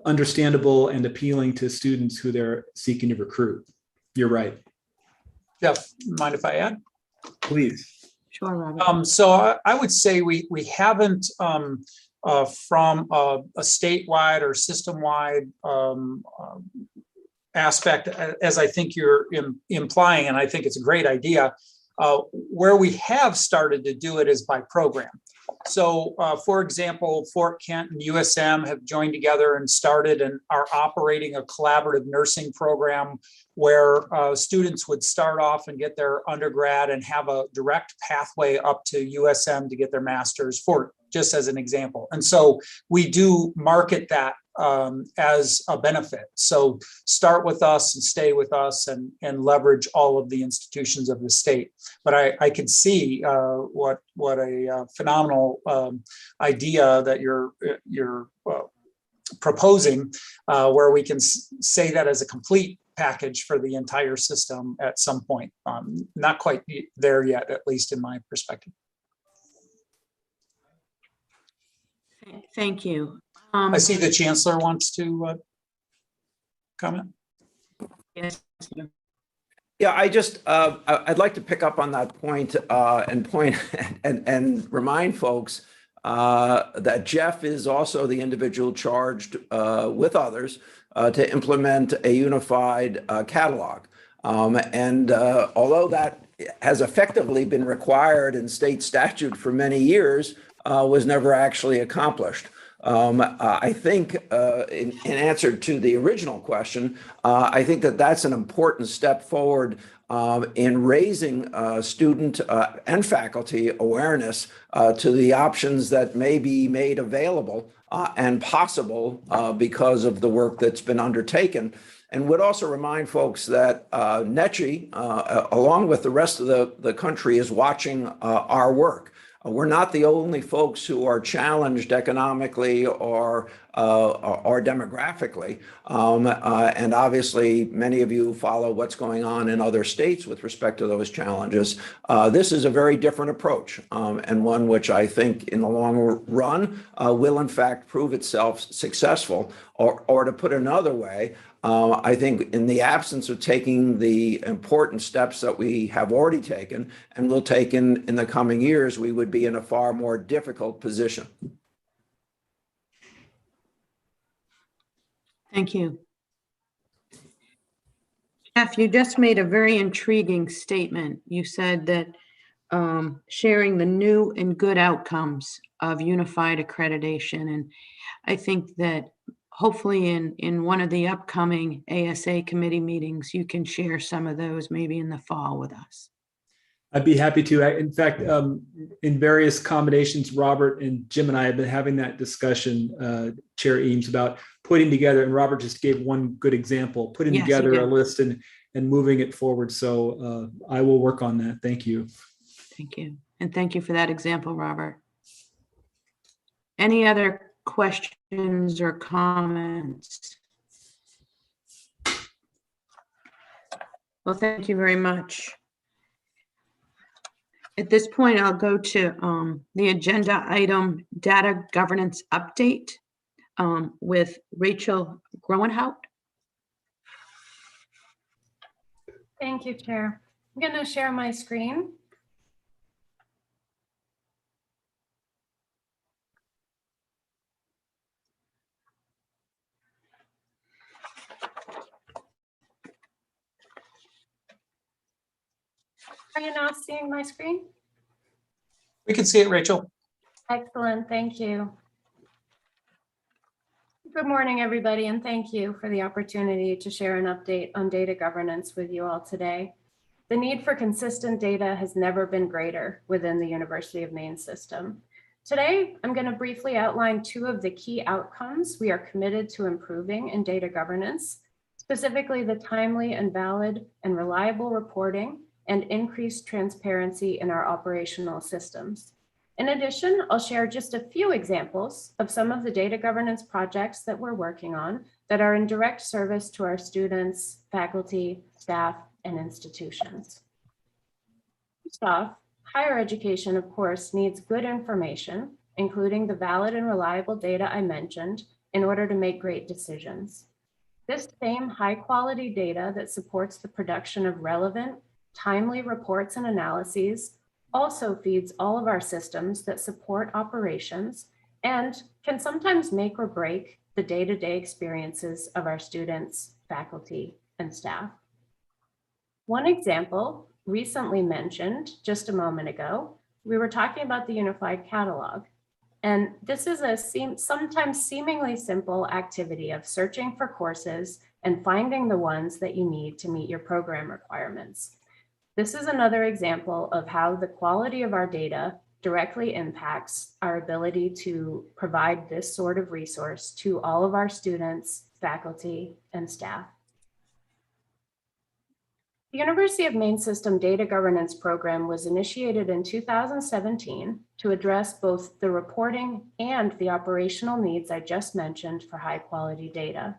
understandable and appealing to students who they're seeking to recruit. You're right. Jeff, mind if I add? Please. Sure, Robert. So I would say we haven't from a statewide or system-wide aspect, as I think you're implying, and I think it's a great idea. Where we have started to do it is by program. So, for example, Fort Kent and USM have joined together and started and are operating a collaborative nursing program where students would start off and get their undergrad and have a direct pathway up to USM to get their master's, for just as an example. And so we do market that as a benefit. So start with us and stay with us and leverage all of the institutions of the state. But I can see what a phenomenal idea that you're proposing, where we can say that as a complete package for the entire system at some point. Not quite there yet, at least in my perspective. Thank you. I see the chancellor wants to comment. Yes. Yeah, I'd like to pick up on that point and remind folks that Jeff is also the individual charged with others to implement a unified catalog. And although that has effectively been required in state statute for many years, was never actually accomplished. I think in answer to the original question, I think that that's an important step forward in raising student and faculty awareness to the options that may be made available and possible because of the work that's been undertaken. And would also remind folks that NECHI, along with the rest of the country, is watching our work. We're not the only folks who are challenged economically or demographically. And obviously, many of you follow what's going on in other states with respect to those challenges. This is a very different approach, and one which I think in the long run will in fact prove itself successful. Or to put another way, I think in the absence of taking the important steps that we have already taken and will take in the coming years, we would be in a far more difficult position. Thank you. Jeff, you just made a very intriguing statement. You said that sharing the new and good outcomes of unified accreditation. And I think that hopefully in one of the upcoming ASA committee meetings, you can share some of those maybe in the fall with us. I'd be happy to. In fact, in various combinations, Robert and Jim and I have been having that discussion, Chair Eames, about putting together, and Robert just gave one good example, putting together a list and moving it forward. So I will work on that. Thank you. Thank you. And thank you for that example, Robert. Any other questions or comments? Well, thank you very much. At this point, I'll go to the agenda item, data governance update with Rachel Groenhout. Thank you, Chair. I'm going to share my screen. Are you now seeing my screen? We can see it, Rachel. Excellent, thank you. Good morning, everybody, and thank you for the opportunity to share an update on data governance with you all today. The need for consistent data has never been greater within the University of Maine system. Today, I'm going to briefly outline 2 of the key outcomes we are committed to improving in data governance, specifically the timely and valid and reliable reporting and increased transparency in our operational systems. In addition, I'll share just a few examples of some of the data governance projects that we're working on that are in direct service to our students, faculty, staff, and institutions. First off, higher education, of course, needs good information, including the valid and reliable data I mentioned, in order to make great decisions. This same high-quality data that supports the production of relevant, timely reports and analyses also feeds all of our systems that support operations and can sometimes make or break the day-to-day experiences of our students, faculty, and staff. One example recently mentioned just a moment ago, we were talking about the unified catalog. And this is a sometimes seemingly simple activity of searching for courses and finding the ones that you need to meet your program requirements. This is another example of how the quality of our data directly impacts our ability to provide this sort of resource to all of our students, faculty, and staff. The University of Maine System Data Governance Program was initiated in 2017 to address both the reporting and the operational needs I just mentioned for high quality data.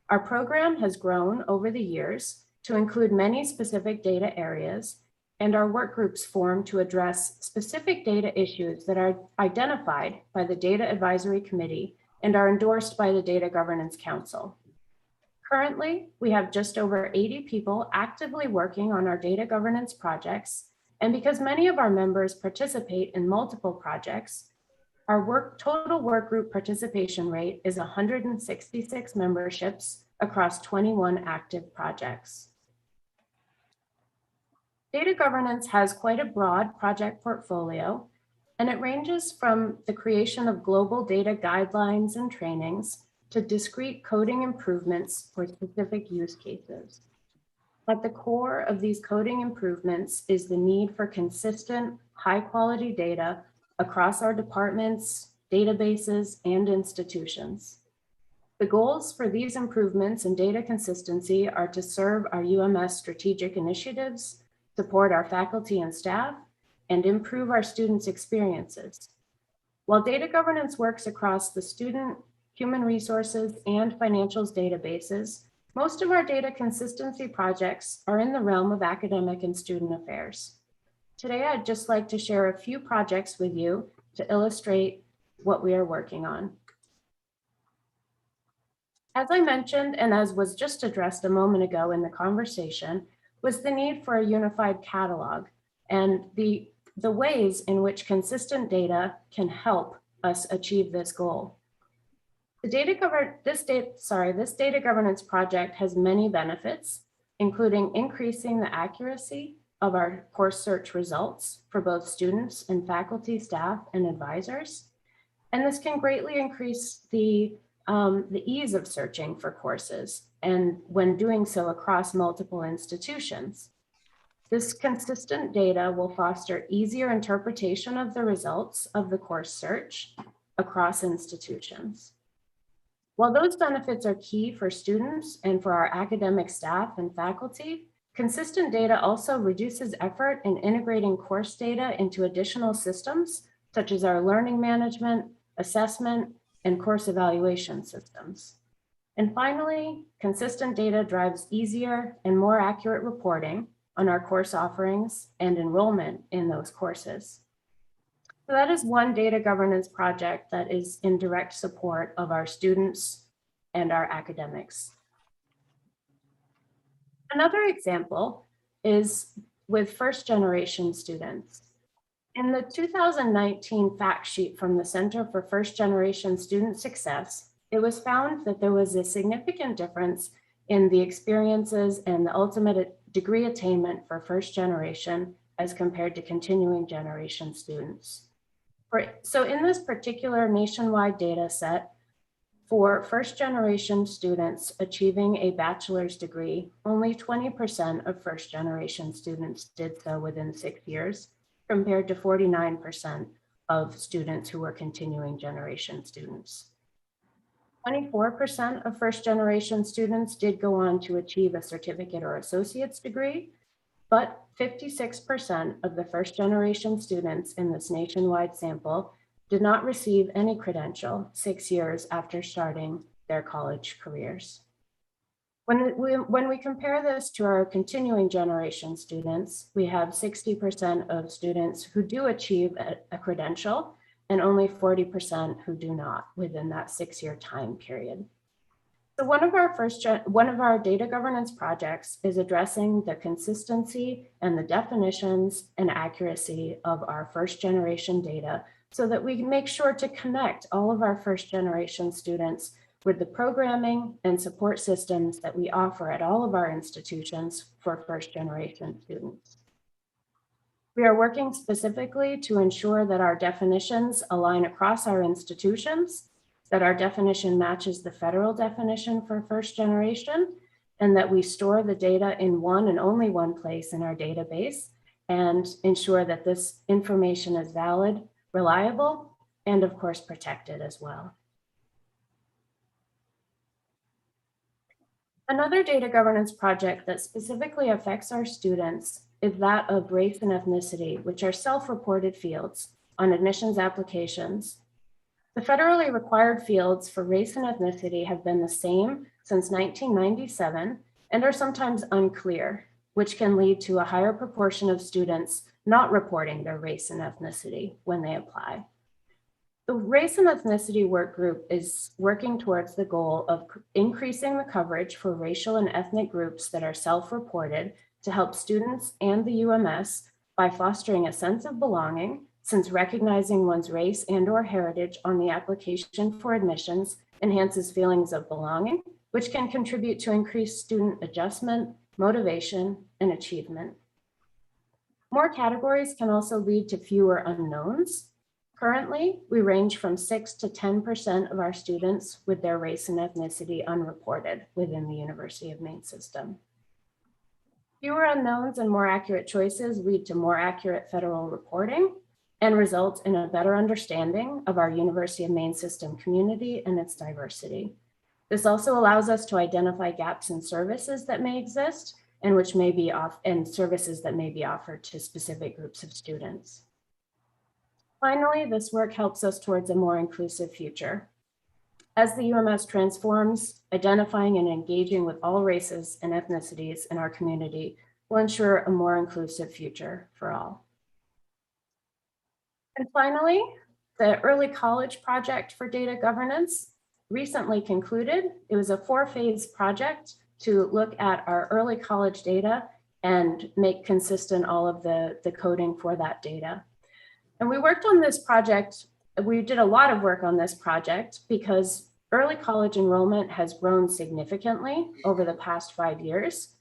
Our program has grown over the years to include many specific data areas, and our work groups formed to address specific data issues that are identified by the Data Advisory Committee and are endorsed by the Data Governance Council. Currently, we have just over 80 people actively working on our data governance projects, and because many of our members participate in multiple projects, our total work group participation rate is 166 memberships across 21 active projects. Data governance has quite a broad project portfolio, and it ranges from the creation of global data guidelines and trainings to discrete coding improvements for specific use cases. At the core of these coding improvements is the need for consistent, high-quality data across our departments, databases, and institutions. The goals for these improvements in data consistency are to serve our UMS strategic initiatives, support our faculty and staff, and improve our students' experiences. While data governance works across the student, human resources, and financials databases, most of our data consistency projects are in the realm of academic and student affairs. Today, I'd just like to share a few projects with you to illustrate what we are working on. As I mentioned, and as was just addressed a moment ago in the conversation, was the need for a unified catalog and the ways in which consistent data can help us achieve this goal. This data governance project has many benefits, including increasing the accuracy of our course search results for both students and faculty, staff, and advisors. And this can greatly increase the ease of searching for courses, and when doing so across multiple institutions. This consistent data will foster easier interpretation of the results of the course search across institutions. While those benefits are key for students and for our academic staff and faculty, consistent data also reduces effort in integrating course data into additional systems, such as our learning management, assessment, and course evaluation systems. And finally, consistent data drives easier and more accurate reporting on our course offerings and enrollment in those courses. So that is one data governance project that is in direct support of our students and our academics. Another example is with first generation students. In the 2019 fact sheet from the Center for First Generation Student Success, it was found that there was a significant difference in the experiences and the ultimate degree attainment for first generation as compared to continuing generation students. So in this particular nationwide data set, for first generation students achieving a bachelor's degree, only 20% of first generation students did so within 6 years, compared to 49% of students who were continuing generation students. 24% of first generation students did go on to achieve a certificate or associate's degree, but 56% of the first generation students in this nationwide sample did not receive any credential 6 years after starting their college careers. When we compare this to our continuing generation students, we have 60% of students who do achieve a credential and only 40% who do not within that 6-year time period. So one of our data governance projects is addressing the consistency and the definitions and accuracy of our first generation data so that we make sure to connect all of our first generation students with the programming and support systems that we offer at all of our institutions for first generation students. We are working specifically to ensure that our definitions align across our institutions, that our definition matches the federal definition for first generation, and that we store the data in one and only one place in our database and ensure that this information is valid, reliable, and of course protected as well. Another data governance project that specifically affects our students is that of race and ethnicity, which are self-reported fields on admissions applications. The federally required fields for race and ethnicity have been the same since 1997 and are sometimes unclear, which can lead to a higher proportion of students not reporting their race and ethnicity when they apply. The race and ethnicity work group is working towards the goal of increasing the coverage for racial and ethnic groups that are self-reported to help students and the UMS by fostering a sense of belonging, since recognizing one's race and/or heritage on the application for admissions enhances feelings of belonging, which can contribute to increased student adjustment, motivation, and achievement. More categories can also lead to fewer unknowns. Currently, we range from 6 to 10% of our students with their race and ethnicity unreported within the University of Maine system. Fewer unknowns and more accurate choices lead to more accurate federal reporting and result in a better understanding of our University of Maine system community and its diversity. This also allows us to identify gaps in services that may exist and services that may be offered to specific groups of students. Finally, this work helps us towards a more inclusive future. As the UMS transforms, identifying and engaging with all races and ethnicities in our community will ensure a more inclusive future for all. And finally, the early college project for data governance recently concluded. It was a 4-phase project to look at our early college data and make consistent all of the coding for that data. And we worked on this project. We did a lot of work on this project because early college enrollment has grown significantly over the past 5 years.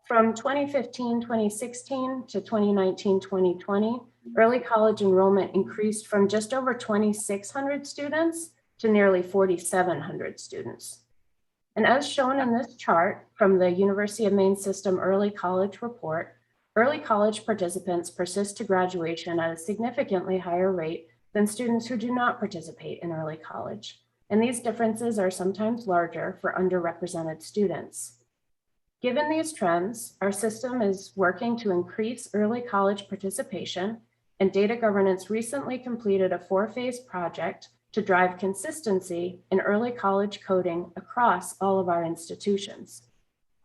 From 2015, 2016 to 2019, 2020, early college enrollment increased from just over 2,600 students to nearly 4,700 students. And as shown in this chart from the University of Maine System Early College Report, early college participants persist to graduation at a significantly higher rate than students who do not participate in early college. And these differences are sometimes larger for underrepresented students. Given these trends, our system is working to increase early college participation, and data governance recently completed a 4-phase project to drive consistency in early college coding across all of our institutions.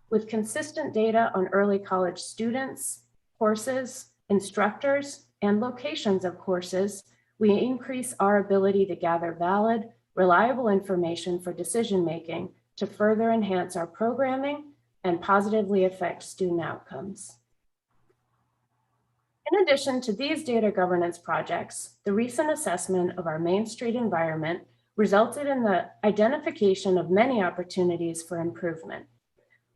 With consistent data on early college students, courses, instructors, and locations of courses, we increase our ability to gather valid, reliable information for decision-making to further enhance our programming and positively affect student outcomes. In addition to these data governance projects, the recent assessment of our Main Street environment resulted in the identification of many opportunities for improvement.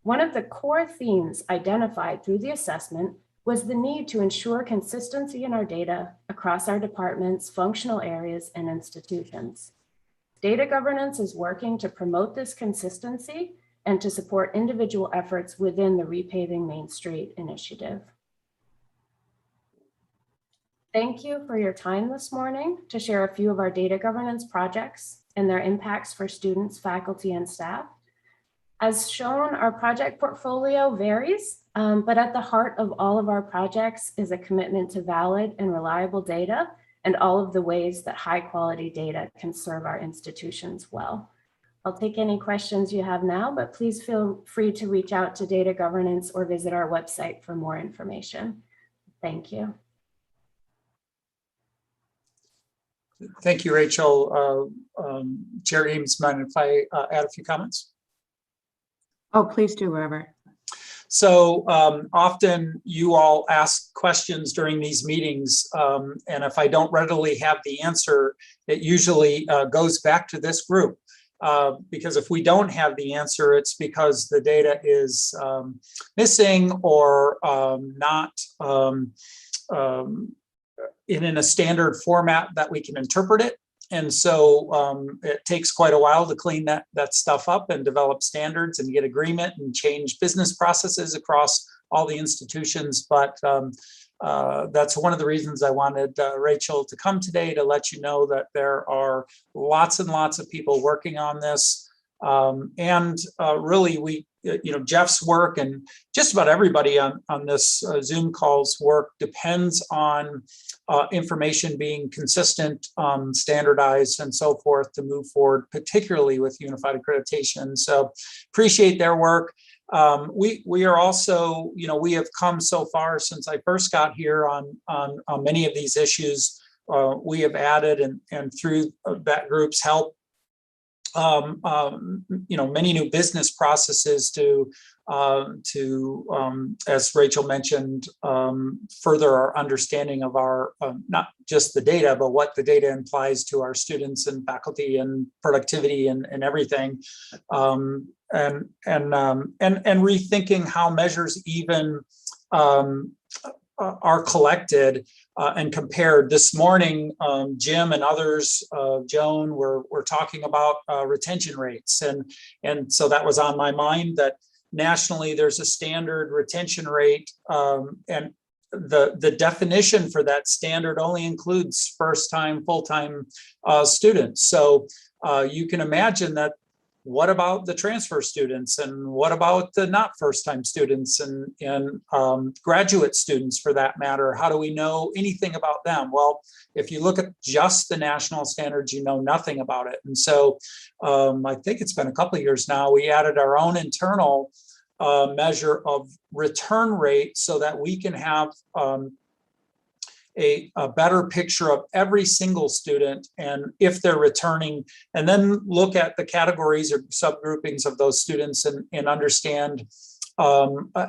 One of the core themes identified through the assessment was the need to ensure consistency in our data across our departments, functional areas, and institutions. Data governance is working to promote this consistency and to support individual efforts within the Repaving Main Street initiative. Thank you for your time this morning to share a few of our data governance projects and their impacts for students, faculty, and staff. As shown, our project portfolio varies, but at the heart of all of our projects is a commitment to valid and reliable data and all of the ways that high quality data can serve our institutions well. I'll take any questions you have now, but please feel free to reach out to data governance or visit our website for more information. Thank you. Thank you, Rachel. Chair Eames, mind if I add a few comments? Oh, please do, Robert. So often you all ask questions during these meetings, and if I don't readily have the answer, it usually goes back to this group. Because if we don't have the answer, it's because the data is missing or not in a standard format that we can interpret it. And so it takes quite a while to clean that stuff up and develop standards and get agreement and change business processes across all the institutions. But that's one of the reasons I wanted Rachel to come today, to let you know that there are lots and lots of people working on this. Really, we, Jeff's work and just about everybody on this Zoom call's work depends on information being consistent, standardized, and so forth to move forward, particularly with unified accreditation. So appreciate their work. We are also, we have come so far since I first got here on many of these issues. We have added and through that group's help, many new business processes to as Rachel mentioned, further our understanding of our, not just the data, but what the data implies to our students and faculty and productivity and everything. And rethinking how measures even are collected and compared. This morning, Jim and others, Joan, were talking about retention rates. And so that was on my mind, that nationally there's a standard retention rate, and the definition for that standard only includes first-time, full-time students. So you can imagine that. What about the transfer students, and what about the not first-time students and graduate students for that matter? How do we know anything about them? Well, if you look at just the national standards, you know nothing about it. And so I think it's been a couple of years now, we added our own internal measure of return rate so that we can have a better picture of every single student and if they're returning, and then look at the categories or subgroupings of those students and understand,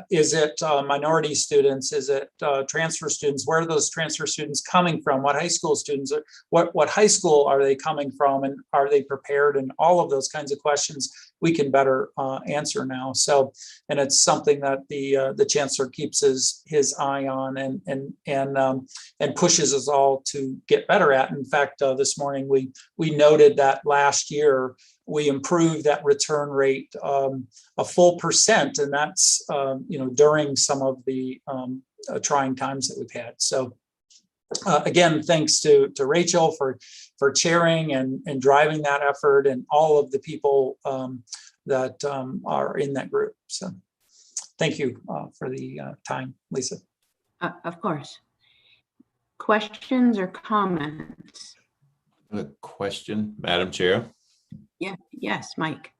is it minority students? Is it transfer students? Where are those transfer students coming from? What high school students, what high school are they coming from, and are they prepared? And all of those kinds of questions we can better answer now. So, and it's something that the chancellor keeps his eye on and pushes us all to get better at. In fact, this morning we noted that last year we improved that return rate a full %, and that's during some of the trying times that we've had. So again, thanks to Rachel for chairing and driving that effort, and all of the people that are in that group. So thank you for the time, Lisa. Of course. Questions or comments? A question, Madam Chair. Yeah. Yes, Mike.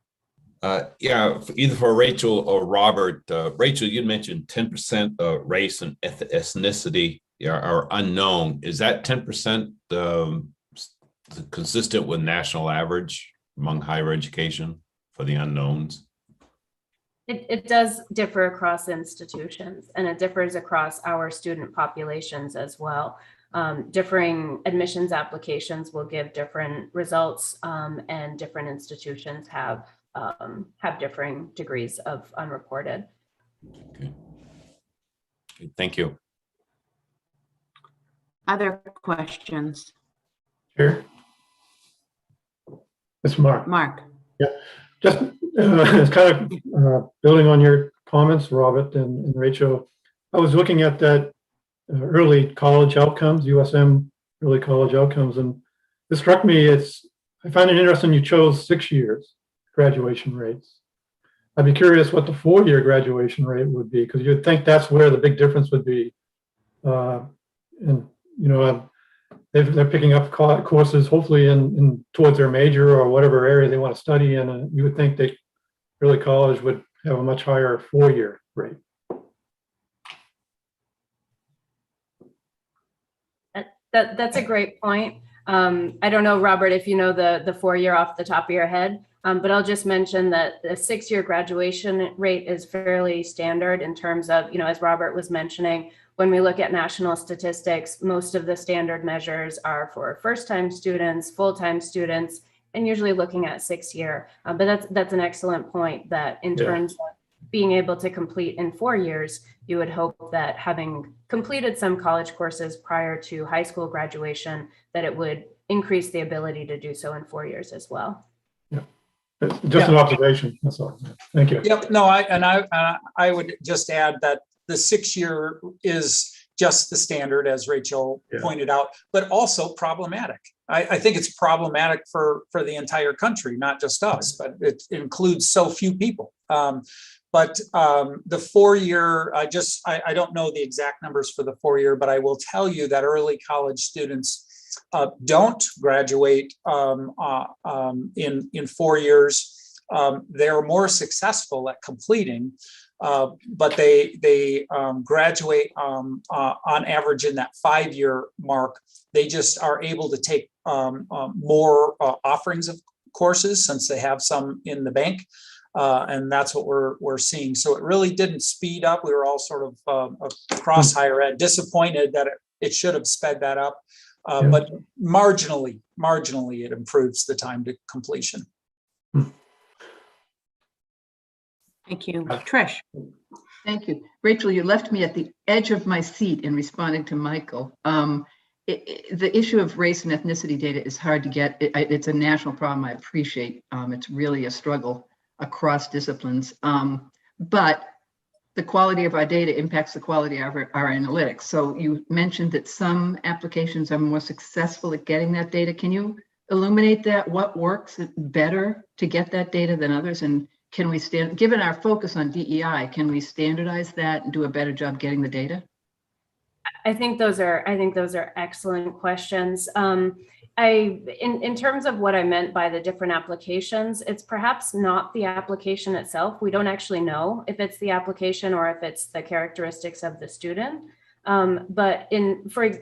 Yeah, either for Rachel or Robert. Rachel, you mentioned 10% race and ethnicity are unknown. Is that 10% consistent with national average among higher education for the unknowns? It does differ across institutions, and it differs across our student populations as well. Differing admissions applications will give different results, and different institutions have differing degrees of unreported. Okay. Thank you. Other questions? Here. It's Mark. Mark? Yeah, just it's kind of building on your comments, Robert and Rachel. I was looking at that early college outcomes, USM early college outcomes, and it struck me, I find it interesting you chose 6 years graduation rates. I'd be curious what the 4-year graduation rate would be, because you'd think that's where the big difference would be. And you know, they're picking up courses hopefully in towards their major or whatever area they want to study in, and you would think that early college would have a much higher 4-year rate. That's a great point. I don't know, Robert, if you know the 4-year off the top of your head, but I'll just mention that the 6-year graduation rate is fairly standard in terms of, you know, as Robert was mentioning, when we look at national statistics, most of the standard measures are for first-time students, full-time students, and usually looking at 6-year. But that's an excellent point, that in terms of being able to complete in 4 years, you would hope that having completed some college courses prior to high school graduation, that it would increase the ability to do so in 4 years as well. Yeah, just an observation. That's all. Thank you. Yep. No, I would just add that the 6-year is just the standard, as Rachel pointed out, but also problematic. I think it's problematic for the entire country, not just us, but it includes so few people. But the 4-year, I don't know the exact numbers for the 4-year, but I will tell you that early college students don't graduate in 4 years. They're more successful at completing, but they graduate on average in that 5-year mark. They just are able to take more offerings of courses since they have some in the bank. And that's what we're seeing. So it really didn't speed up. We were all sort of across higher ed disappointed that it should have sped that up. But marginally it improves the time to completion. Thank you. Trish? Thank you. Rachel, you left me at the edge of my seat in responding to Michael. The issue of race and ethnicity data is hard to get. It's a national problem. I appreciate it's really a struggle across disciplines. But the quality of our data impacts the quality of our analytics. So you mentioned that some applications are more successful at getting that data. Can you illuminate that? What works better to get that data than others? And can we given our focus on DEI, can we standardize that and do a better job getting the data? I think those are excellent questions. In terms of what I meant by the different applications, it's perhaps not the application itself. We don't actually know if it's the application or if it's the characteristics of the student. But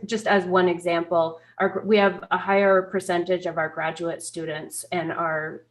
just as one example, we have a higher percentage of our graduate students and our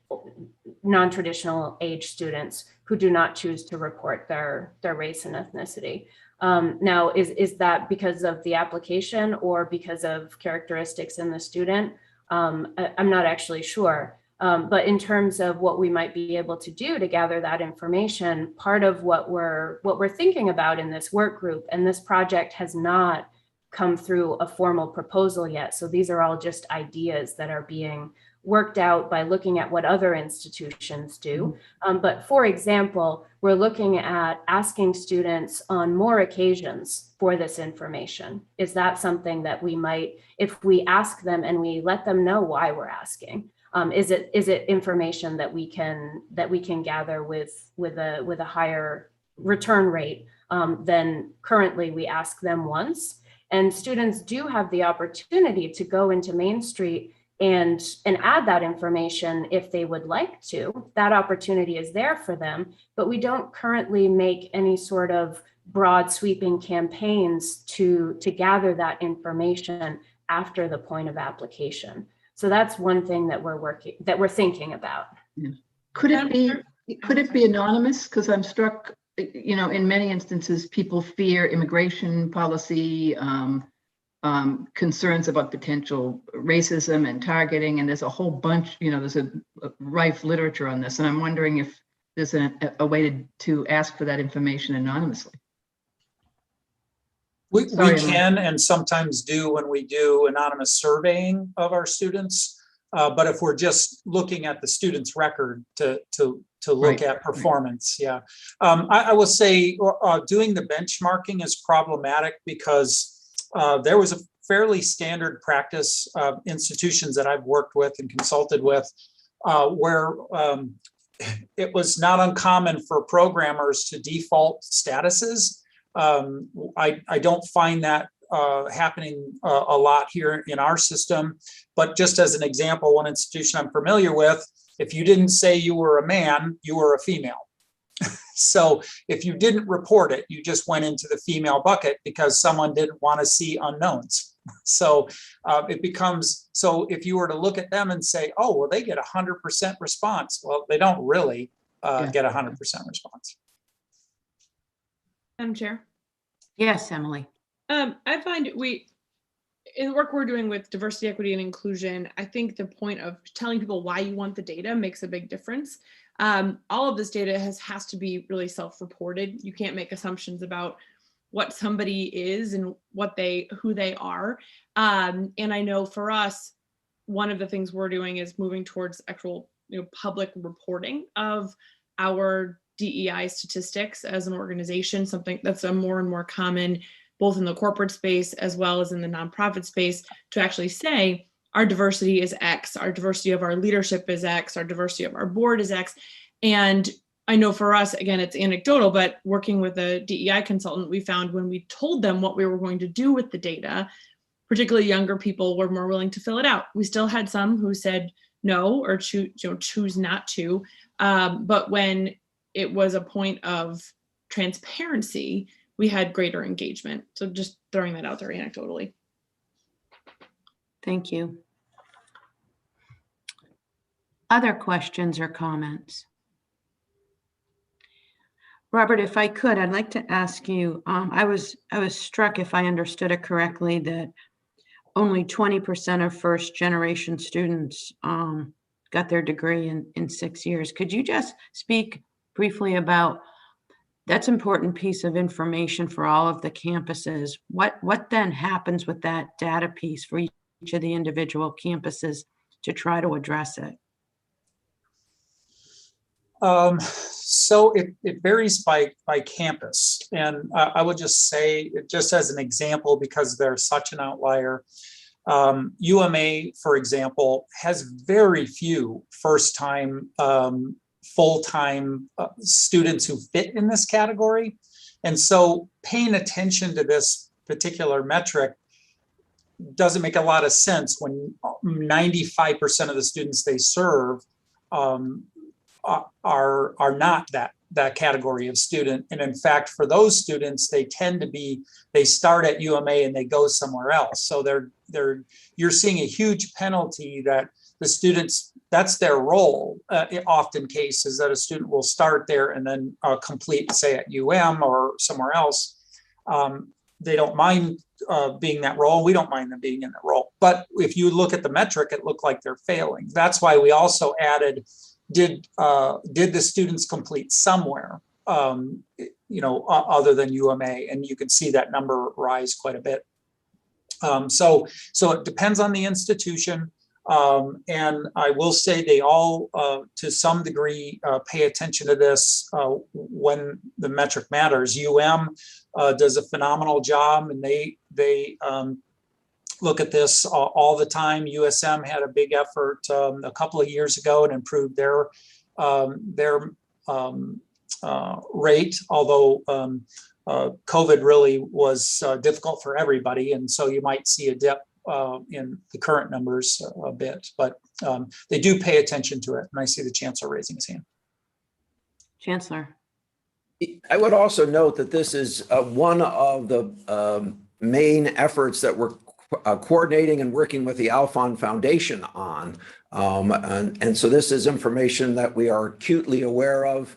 non-traditional age students who do not choose to report their race and ethnicity. Now, is that because of the application or because of characteristics in the student? I'm not actually sure. But in terms of what we might be able to do to gather that information, part of what we're thinking about in this work group, and this project has not come through a formal proposal yet. So these are all just ideas that are being worked out by looking at what other institutions do. But for example, we're looking at asking students on more occasions for this information. Is that something that we might, if we ask them and we let them know why we're asking, is it information that we can gather with a higher return rate than currently we ask them once? And students do have the opportunity to go into Main Street and add that information if they would like to. That opportunity is there for them, but we don't currently make any sort of broad sweeping campaigns to gather that information after the point of application. So that's one thing that we're thinking about. Could it be, Could it be anonymous? Because I'm struck, in many instances, people fear immigration policy, concerns about potential racism and targeting, and there's a whole bunch, there's a rife literature on this, and I'm wondering if there's a way to ask for that information anonymously. We Sorry, can and sometimes do when we do anonymous surveying of our students. But if we're just looking at the student's record to look at performance, yeah. I will say doing the benchmarking is problematic because there was a fairly standard practice of institutions that I've worked with and consulted with where it was not uncommon for programmers to default statuses. I don't find that happening a lot here in our system, but just as an example, one institution I'm familiar with, if you didn't say you were a man, you were a female. So if you didn't report it, you just went into the female bucket because someone didn't want to see unknowns. So it becomes, so if you were to look at them and say, oh, well, they get 100% response. Well, they don't really get 100% response. Madam Chair. Yes, Emily. I find in the work we're doing with diversity, equity, and inclusion, I think the point of telling people why you want the data makes a big difference. All of this data has to be really self-reported. You can't make assumptions about what somebody is and who they are. And I know for us, one of the things we're doing is moving towards actual public reporting of our DEI statistics as an organization, something that's a more and more common both in the corporate space as well as in the nonprofit space, to actually say our diversity is X, our diversity of our leadership is X, our diversity of our board is X. And I know for us, again, it's anecdotal, but working with a DEI consultant, we found when we told them what we were going to do with the data, particularly younger people were more willing to fill it out. We still had some who said no or choose not to. But when it was a point of transparency, we had greater engagement. So just throwing that out there anecdotally. Thank you. Other questions or comments? Robert, if I could, I'd like to ask you, I was struck, if I understood it correctly, that only 20% of first generation students got their degree in 6 years. Could you just speak briefly about that's an important piece of information for all of the campuses. What then happens with that data piece for each of the individual campuses to try to address it? So it varies by campus. And I would just say, just as an example, because they're such an outlier, UMA, for example, has very few first-time full-time students who fit in this category. And so paying attention to this particular metric doesn't make a lot of sense when 95% of the students they serve are not that category of student. And in fact, for those students, they tend to be, they start at UMA and they go somewhere else. So you're seeing a huge penalty that the students, that's their role. Often cases that a student will start there and then complete, say at or somewhere else. They don't mind being that role. We don't mind them being in that role. But if you look at the metric, it looked like they're failing. That's why we also added, did the students complete somewhere, other than UMA? And you can see that number rise quite a bit. So it depends on the institution. And I will say they all, to some degree, pay attention to this when the metric matters. Does a phenomenal job, and they look at this all the time. USM had a big effort a couple of years ago and improved their rate, although COVID really was difficult for everybody, and so you might see a dip in the current numbers a bit, but they do pay attention to it. And I see the Chancellor raising his hand. Chancellor. I would also note that this is one of the main efforts that we're coordinating and working with the Alphon Foundation on. And so this is information that we are acutely aware of.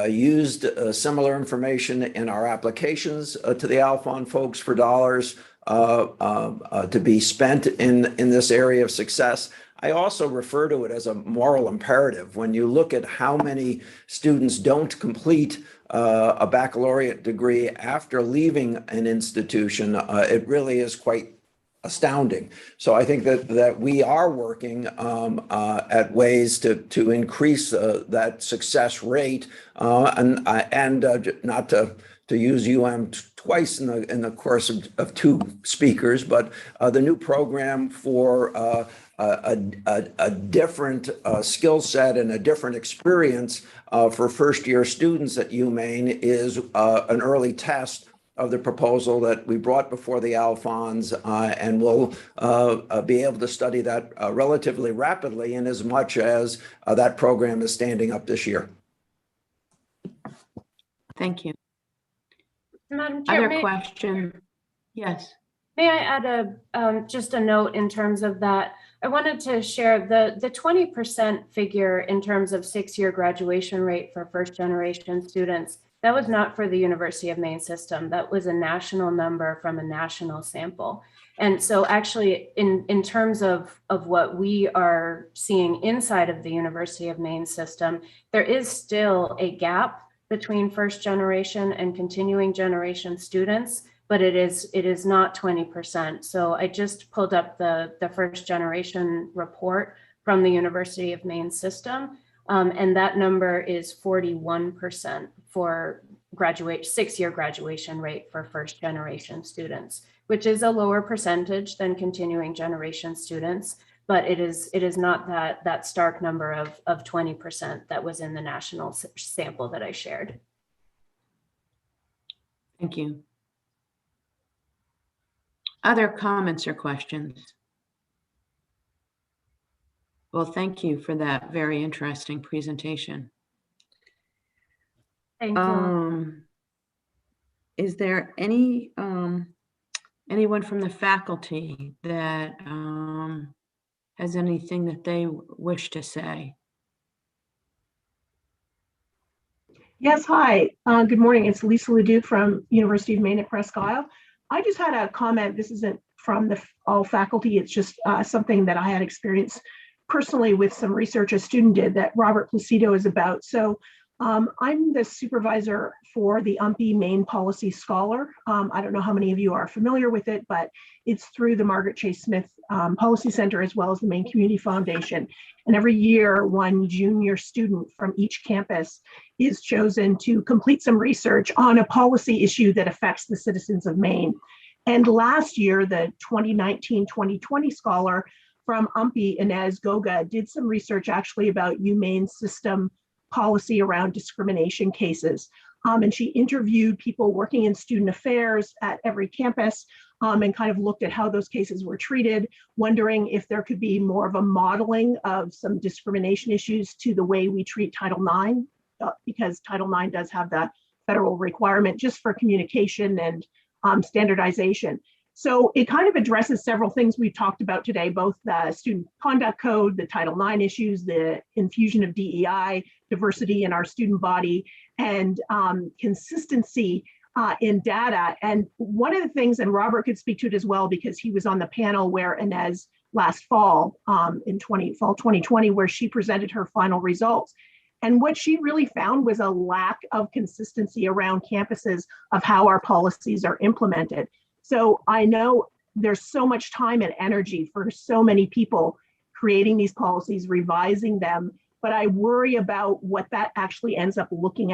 Used similar information in our applications to the Alphon folks for dollars to be spent in this area of success. I also refer to it as a moral imperative. When you look at how many students don't complete a baccalaureate degree after leaving an institution, it really is quite astounding. So I think that we are working at ways to increase that success rate, and not to use twice in the course of two speakers, but the new program for a different skill set and a different experience for first-year students at Maine is an early test of the proposal that we brought before the Alphons, and we'll be able to study that relatively rapidly in as much as that program is standing up this year. Thank you. Madam Chair, Other question? Yes. may I add just a note in terms of that? I wanted to share the 20% figure in terms of 6-year graduation rate for first generation students. That was not for the University of Maine system. That was a national number from a national sample. And so actually in terms of what we are seeing inside of the University of Maine system, there is still a gap between first generation and continuing generation students, but it is not 20%. So I just pulled up the first generation report from the University of Maine system, and that number is 41% for 6-year graduation rate for first generation students, which is a lower percentage than continuing generation students, but it is not that stark number of 20% that was in the national sample that I shared. Thank you. Other comments or questions? Well, thank you for that very interesting presentation. Thank you. Is there anyone from the faculty that has anything that they wish to say? Yes, hi. Good morning. It's Lisa Ledoux from University of Maine at Presque Isle. I just had a comment. This isn't from all faculty. It's just something that I had experienced personally with some research a student did that Robert Placido is about. So I'm the supervisor for the UMPI Maine Policy Scholar. I don't know how many of you are familiar with it, but it's through the Margaret Chase Smith Policy Center as well as the Maine Community Foundation. And every year, one junior student from each campus is chosen to complete some research on a policy issue that affects the citizens of Maine. And last year, the 2019-2020 scholar from UMPI, Inez Goga, did some research actually about UMaine's system policy around discrimination cases. And she interviewed people working in student affairs at every campus and kind of looked at how those cases were treated, wondering if there could be more of a modeling of some discrimination issues to the way we treat Title IX, because Title IX does have that federal requirement just for communication and standardization. So it kind of addresses several things we've talked about today, both the student conduct code, the Title IX issues, the infusion of DEI, diversity in our student body, and consistency in data. And one of the things, and Robert could speak to it as well, because he was on the panel where Inez last fall, in fall 2020, where she presented her final results. And what she really found was a lack of consistency around campuses of how our policies are implemented. So I know there's so much time and energy for so many people creating these policies, revising them, but I worry about what that actually ends up looking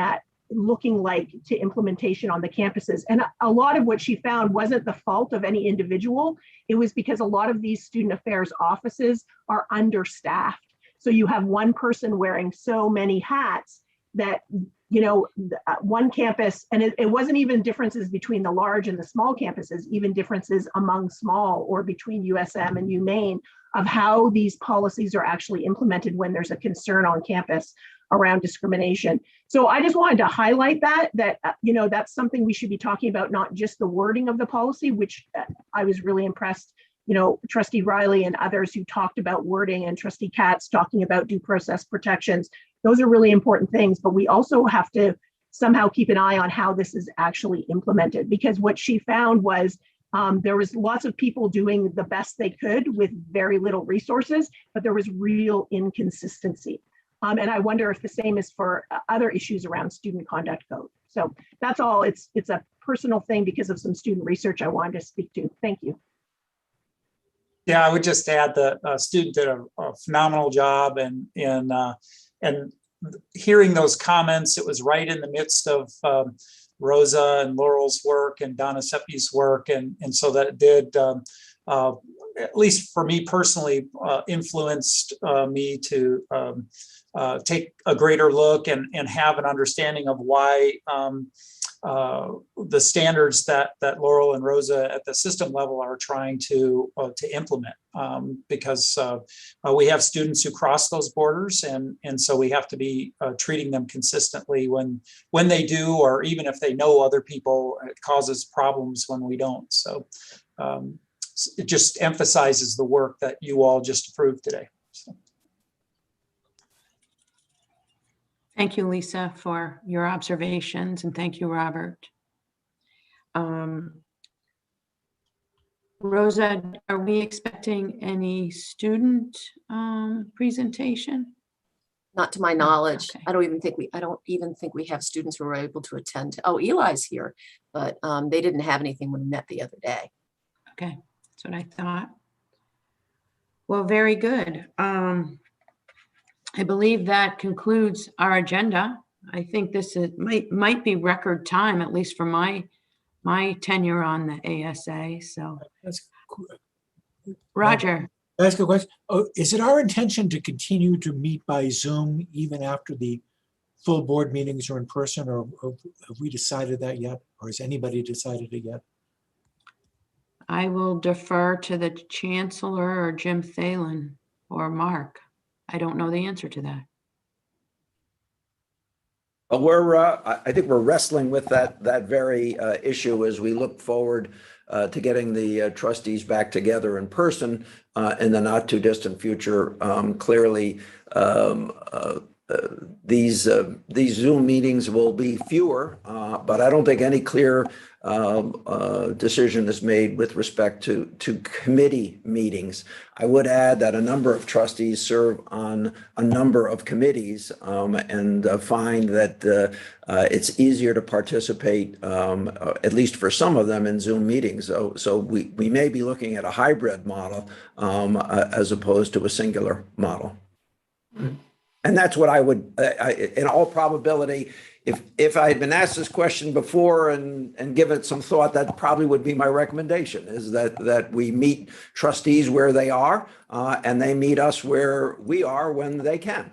like to implementation on the campuses. And a lot of what she found wasn't the fault of any individual. It was because a lot of these student affairs offices are understaffed. So you have one person wearing so many hats that, you know, one campus, and it wasn't even differences between the large and the small campuses, even differences among small or between USM and UMaine of how these policies are actually implemented when there's a concern on campus around discrimination. So I just wanted to highlight that you know, that's something we should be talking about, not just the wording of the policy, which I was really impressed, Trustee Riley and others who talked about wording, and Trustee Katz talking about due process protections. Those are really important things, but we also have to somehow keep an eye on how this is actually implemented, because what she found was there was lots of people doing the best they could with very little resources, but there was real inconsistency. And I wonder if the same is for other issues around student conduct code. So that's all. It's a personal thing because of some student research I wanted to speak to. Thank you. Yeah, I would just add that a student did a phenomenal job, and hearing those comments, it was right in the midst of Rosa and Laurel's work and Donna Seppi's work, and so that it did, at least for me personally, influenced me to take a greater look and have an understanding of why the standards that Laurel and Rosa at the system level are trying to implement, because we have students who cross those borders, and so we have to be treating them consistently when they do, or even if they know other people. It causes problems when we don't. So it just emphasizes the work that you all just approved today. So. Thank you, Lisa, for your observations, and thank you, Robert. Rosa, are we expecting any student presentation? Not to my knowledge. Okay. I don't even think we have students who are able to attend. Oh, Eli's here, but they didn't have anything when we met the other day. Okay, that's what I thought. Well, very good. I believe that concludes our agenda. I think this might be record time, at least for my tenure on the ASA. So, Roger. That's a good question. Oh, is it our intention to continue to meet by Zoom even after the full board meetings are in person, or have we decided that yet? Or has anybody decided it yet? I will defer to the Chancellor or Jim Thalen or Mark. I don't know the answer to that. I think we're wrestling with that very issue as we look forward to getting the trustees back together in person in the not too distant future. Clearly, these Zoom meetings will be fewer, but I don't think any clear decision is made with respect to committee meetings. I would add that a number of trustees serve on a number of committees and find that it's easier to participate, at least for some of them, in Zoom meetings. So we may be looking at a hybrid model as opposed to a singular model. Mm-hmm. And that's what I would, in all probability, if I had been asked this question before and given it some thought, that probably would be my recommendation, is that we meet trustees where they are and they meet us where we are when they can.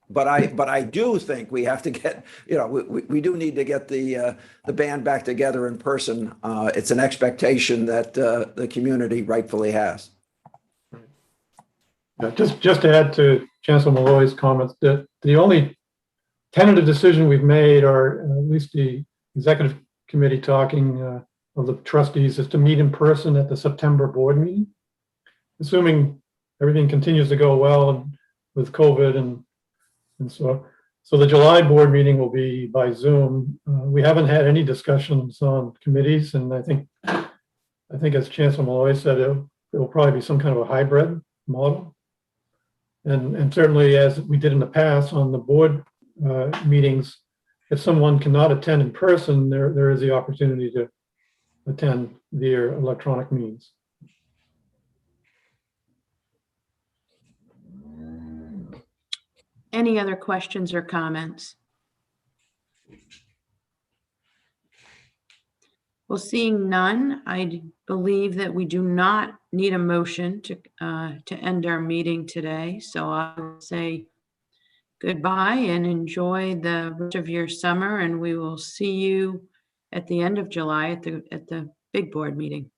But I do think we have to get, we do need to get the band back together in person. It's an expectation that the community rightfully has. Just to add to Chancellor Malloy's comments, that the only tentative decision we've made, or at least the executive committee talking of the trustees, is to meet in person at the September board meeting, assuming everything continues to go well with COVID and so the July board meeting will be by Zoom. We haven't had any discussions on committees, and I think as Chancellor Malloy said, it'll probably be some kind of a hybrid model. And certainly, as we did in the past on the board meetings, if someone cannot attend in person, there is the opportunity to attend via electronic means. Any other questions or comments? Well, seeing none, I believe that we do not need a motion to end our meeting today. So I will say goodbye and enjoy the rest of your summer, and we will see you at the end of July at the big board meeting.